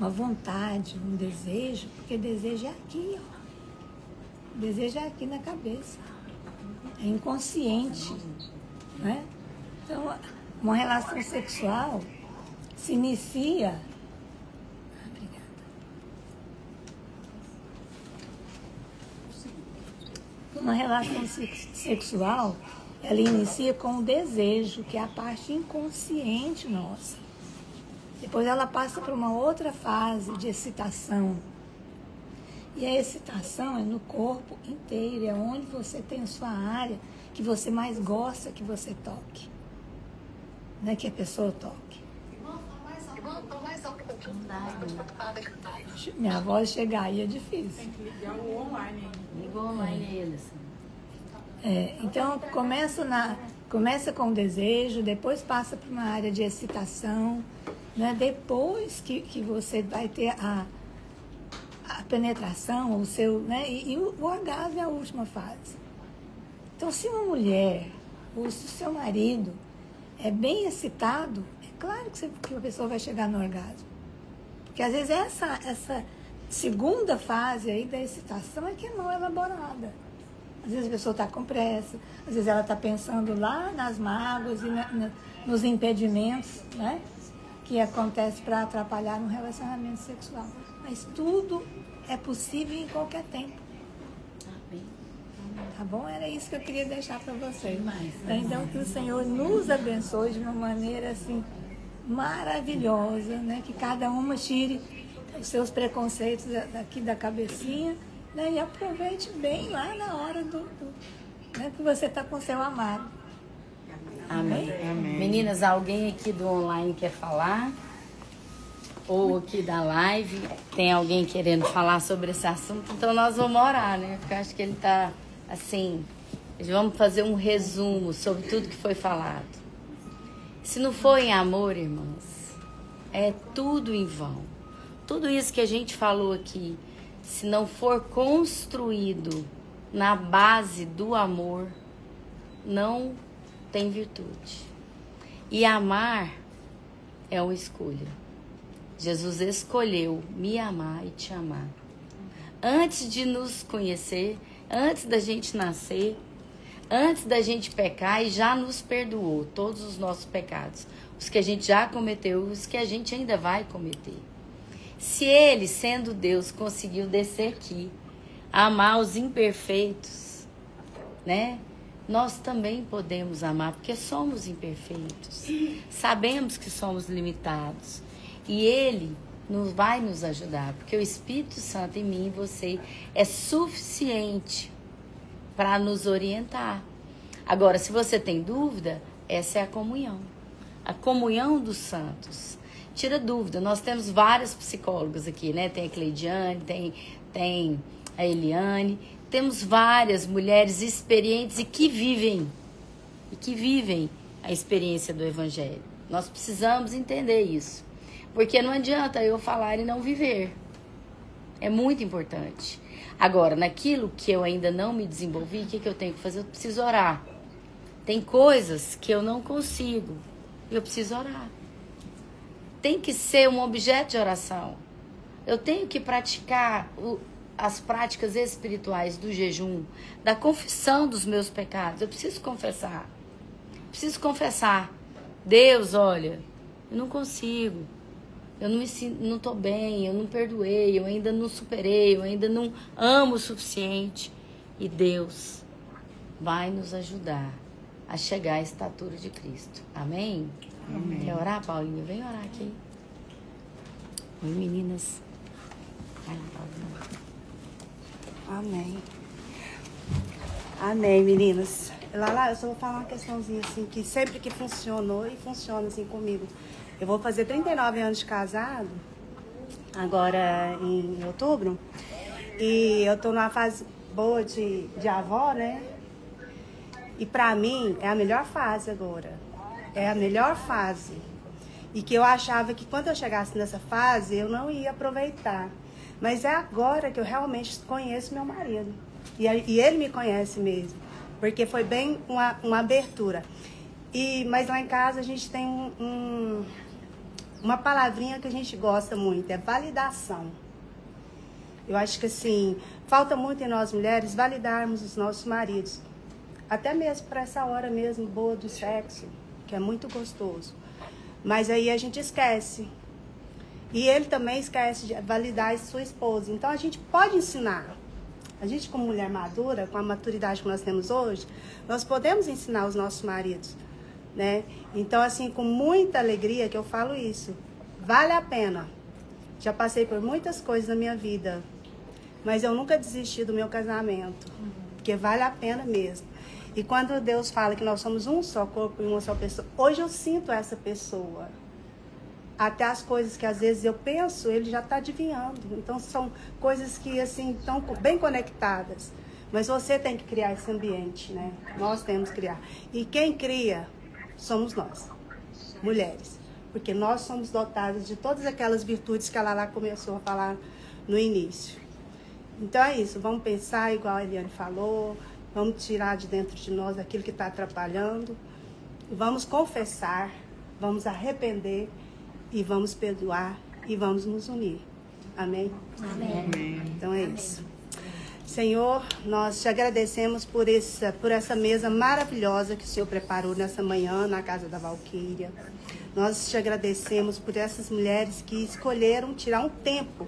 vontade, um desejo, porque desejo é aqui, ó. Desejo é aqui na cabeça. É inconsciente, né? Então, uma relação sexual se inicia... Obrigada. Uma relação sexual, ela inicia com o desejo, que é a parte inconsciente nossa. Depois ela passa para uma outra fase de excitação. E a excitação é no corpo inteiro, é onde você tem a sua área que você mais gosta que você toque. Não é que a pessoa toque. Minha voz chegar aí é difícil.
Tem que ligar o online.
Liga online eles.
Então começa com o desejo, depois passa para uma área de excitação, né? Depois que você vai ter a penetração, o seu, né? E o orgasmo é a última fase. Então, se uma mulher, Se o seu marido é bem excitado, é claro que a pessoa vai chegar no orgasmo. Porque às vezes essa segunda fase aí da excitação é que é mal elaborada. Às vezes a pessoa está com pressa, às vezes ela está pensando lá nas mágoas e nos impedimentos, né, que acontece para atrapalhar no relacionamento sexual. Mas tudo é possível em qualquer tempo. Tá bom? Era isso que eu queria deixar para vocês. Então, que o Senhor nos abençoe de uma maneira assim maravilhosa, né? Que cada uma tire os seus preconceitos daqui da cabecinha, né? E aproveite bem lá na hora né? Que você está com seu amado.
Amém? Amém. Meninas, alguém aqui do online quer falar? Ou aqui da live, tem alguém querendo falar sobre esse assunto? Então nós vamos orar, né? Porque eu acho que ele está assim, vamos fazer um resumo sobre tudo que foi falado. Se não for em amor, irmãs, é tudo em vão. Tudo isso que a gente falou aqui, se não for construído na base do amor, não tem virtude. E amar é uma escolha. Jesus escolheu me amar e te amar. Antes de nos conhecer, antes da gente nascer, antes da gente pecar, e já nos perdoou todos os nossos pecados. Os que a gente já cometeu, os que a gente ainda vai cometer. Se ele, sendo Deus, conseguiu descer aqui, amar os imperfeitos, né? Nós também podemos amar, porque somos imperfeitos. Sabemos que somos limitados. E ele vai nos ajudar, porque o Espírito Santo em mim e você é suficiente para nos orientar. Agora, se você tem dúvida, essa é a comunhão dos santos. Tira dúvida, nós temos vários psicólogos aqui, né? Tem a Cleidiane, tem a Eliane, temos várias mulheres experientes e que vivem a experiência do Evangelho. Nós precisamos entender isso. Porque não adianta eu falar e não viver. É muito importante. Agora, naquilo que eu ainda não me desenvolvi, o que eu tenho que fazer? Eu preciso orar. Tem coisas que eu não consigo. Eu preciso orar. Tem que ser um objeto de oração. Eu tenho que praticar as práticas espirituais do jejum, da confissão dos meus pecados. Eu preciso confessar. Deus, olha, eu não consigo. Eu não estou bem, eu não perdoei, eu ainda não superei, eu ainda não amo o suficiente. E Deus vai nos ajudar a chegar à estatura de Cristo. Amém? Amém. Quer orar, Paulinha? Vem orar aqui. Oi, meninas. Vai lá, Paulinha.
Amém. Amém, meninas. Lá, eu só vou falar uma questãozinha assim, que sempre que funcionou e funciona assim comigo. Eu vou fazer 39 anos de casado, agora em outubro, e eu tô numa fase boa de avó, né? E pra mim é a melhor fase agora, é a melhor fase. E que eu achava que quando eu chegasse nessa fase eu não ia aproveitar. Mas é agora que eu realmente conheço meu marido, e ele me conhece mesmo, porque foi bem uma abertura. Mas lá em casa a gente tem uma palavrinha que a gente gosta muito, é validação. Eu acho que assim, falta muito em nós mulheres validarmos os nossos maridos. Até mesmo para essa hora mesmo boa do sexo, que é muito gostoso. Mas aí a gente esquece. E ele também esquece de validar a sua esposa. Então a gente pode ensinar. A gente, como mulher madura, com a maturidade que nós temos hoje, nós podemos ensinar os nossos maridos, né? Então, assim, com muita alegria que eu falo isso. Vale a pena. Já passei por muitas coisas na minha vida, mas eu nunca desisti do meu casamento, porque vale a pena mesmo. E quando Deus fala que nós somos um só corpo e uma só pessoa, hoje eu sinto essa pessoa. Até as coisas que às vezes eu penso, ele já está adivinhando. Então são coisas que assim estão bem conectadas. Mas você tem que criar esse ambiente, né? Nós temos que criar. E quem cria somos nós, mulheres. Porque nós somos dotadas de todas aquelas virtudes que a Lala começou a falar no início. Então é isso, vamos pensar igual a Eliane falou, Vamos tirar de dentro de nós aquilo que está atrapalhando. Vamos confessar, vamos arrepender e vamos perdoar e vamos nos unir. Amém?
Amém.
Então é isso. Senhor, nós te agradecemos por essa mesa maravilhosa que o Senhor preparou nessa manhã na casa da Valquíria. Nós te agradecemos por essas mulheres que escolheram tirar um tempo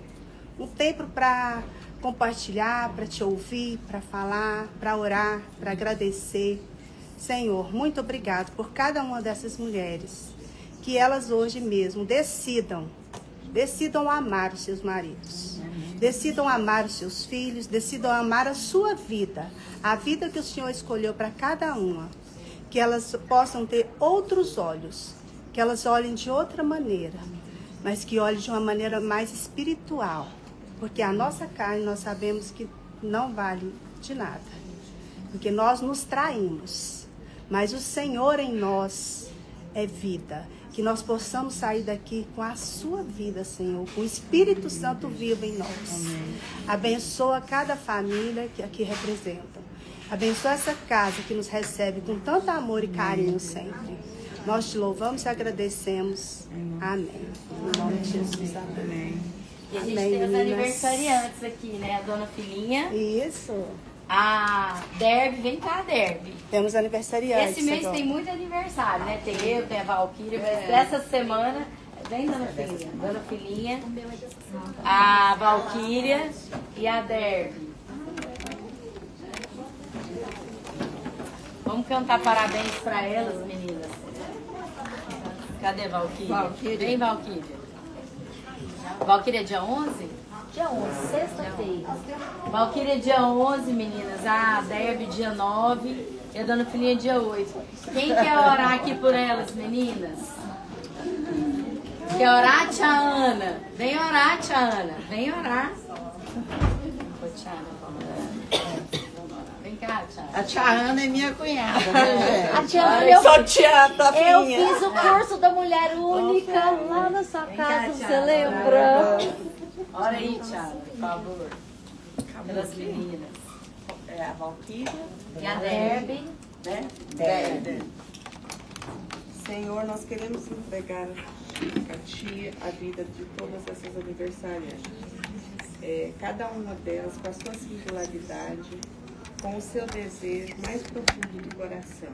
para compartilhar, para te ouvir, para falar, para orar, para agradecer. Senhor, muito obrigado por cada uma dessas mulheres, que elas hoje mesmo decidam amar os seus maridos, decidam amar os seus filhos, decidam amar a sua vida, a vida que o Senhor escolheu para cada uma, que elas possam ter outros olhos, que elas olhem de outra maneira, mas que olhem de uma maneira mais espiritual, porque a nossa carne nós sabemos que não vale de nada, porque nós nos traímos, mas o Senhor em nós é vida. Que nós possamos sair daqui com a sua vida, Senhor, com o Espírito Santo vivo em nós. Abençoa cada família que aqui representam. Abençoa essa casa que nos recebe com tanto amor e carinho sempre. Nós te louvamos e agradecemos. Amém. Em nome de Jesus, amém.
E a gente
Amém,
tem os
meninas.
aniversariantes aqui, né? A dona Filhinha.
Isso.
A Derby, vem cá, Derby.
Temos aniversariantes
Esse mês
agora.
tem muito aniversário, né? Tem eu, tem a Valquíria. Dessa semana, vem dona Filhinha. Dona Filhinha, a Valquíria e a Derby. Vamos cantar parabéns pra elas, meninas. Cadê a Valquíria? Vem, Valquíria. Valquíria é dia 11?
Dia 11, sexta-feira.
Valquíria dia 11, meninas. A Derby dia 9 e a dona Filhinha dia 8. Quem quer orar aqui por elas, meninas? Quer orar, tia Ana? Vem orar, tia Ana. Vem orar. Ô, tia Ana, vamos orar. Vem cá, tia Ana.
A tia Ana é minha cunhada, né?
A tia Ana,
Só tia da
eu
filhinha.
fiz o curso da Mulher Única lá na sua casa,
tia
você
Ana.
lembra?
Ora aí, tia Ana, por favor. Pelas meninas.
É a Valquíria,
E a Derby,
né?
Derby.
Senhor, nós queremos entregar a Ti a vida de todas essas aniversariantes. Cada uma delas com a sua singularidade, com o seu desejo mais profundo do coração.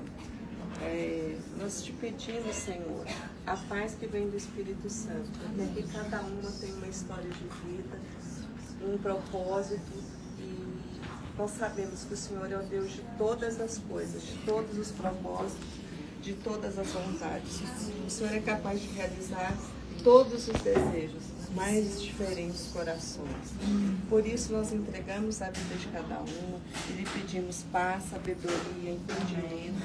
Nós te pedimos, Senhor, a paz que vem do Espírito Santo, porque cada uma tem uma história de vida, um propósito, e nós sabemos que o Senhor é o Deus de todas as coisas, de todos os propósitos, de todas as vontades. O Senhor é capaz de realizar todos os desejos dos mais diferentes corações. Por isso nós entregamos a vida de cada uma e lhe pedimos paz, sabedoria, entendimento,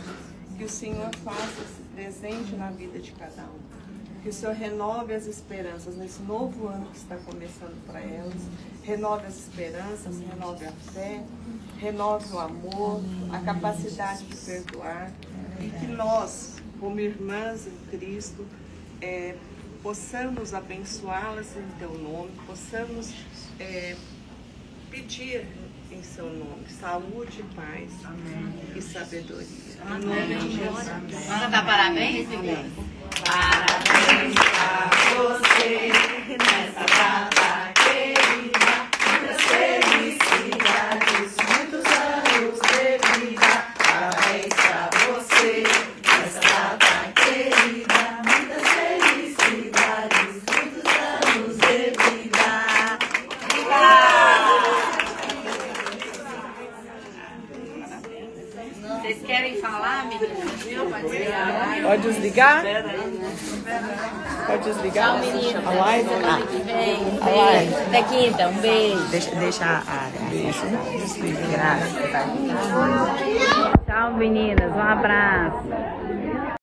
que o Senhor faça esse presente na vida de cada um. Que o Senhor renove as esperanças nesse novo ano que está começando para elas. Renove as esperanças, renove a fé, renove o amor, a capacidade de perdoar. E que nós, como irmãs em Cristo, possamos abençoá-las em Teu nome, possamos pedir em Seu nome saúde e paz. Amém. E sabedoria. Em nome de Jesus.
Vamos cantar parabéns, meninas?
Parabéns pra você nessa data querida. Muitas felicidades, muitos anos de vida. Parabéns pra você nessa data querida. Muitas felicidades, muitos anos de vida.
Vocês querem falar, meninas? Pode desligar.
Pode desligar? Pode desligar?
Tchau, meninas.
A live?
Semana que vem. Um
A live.
beijo. Até quinta. Um beijo.
Deixa a desliga.
Tchau, meninas. Um abraço.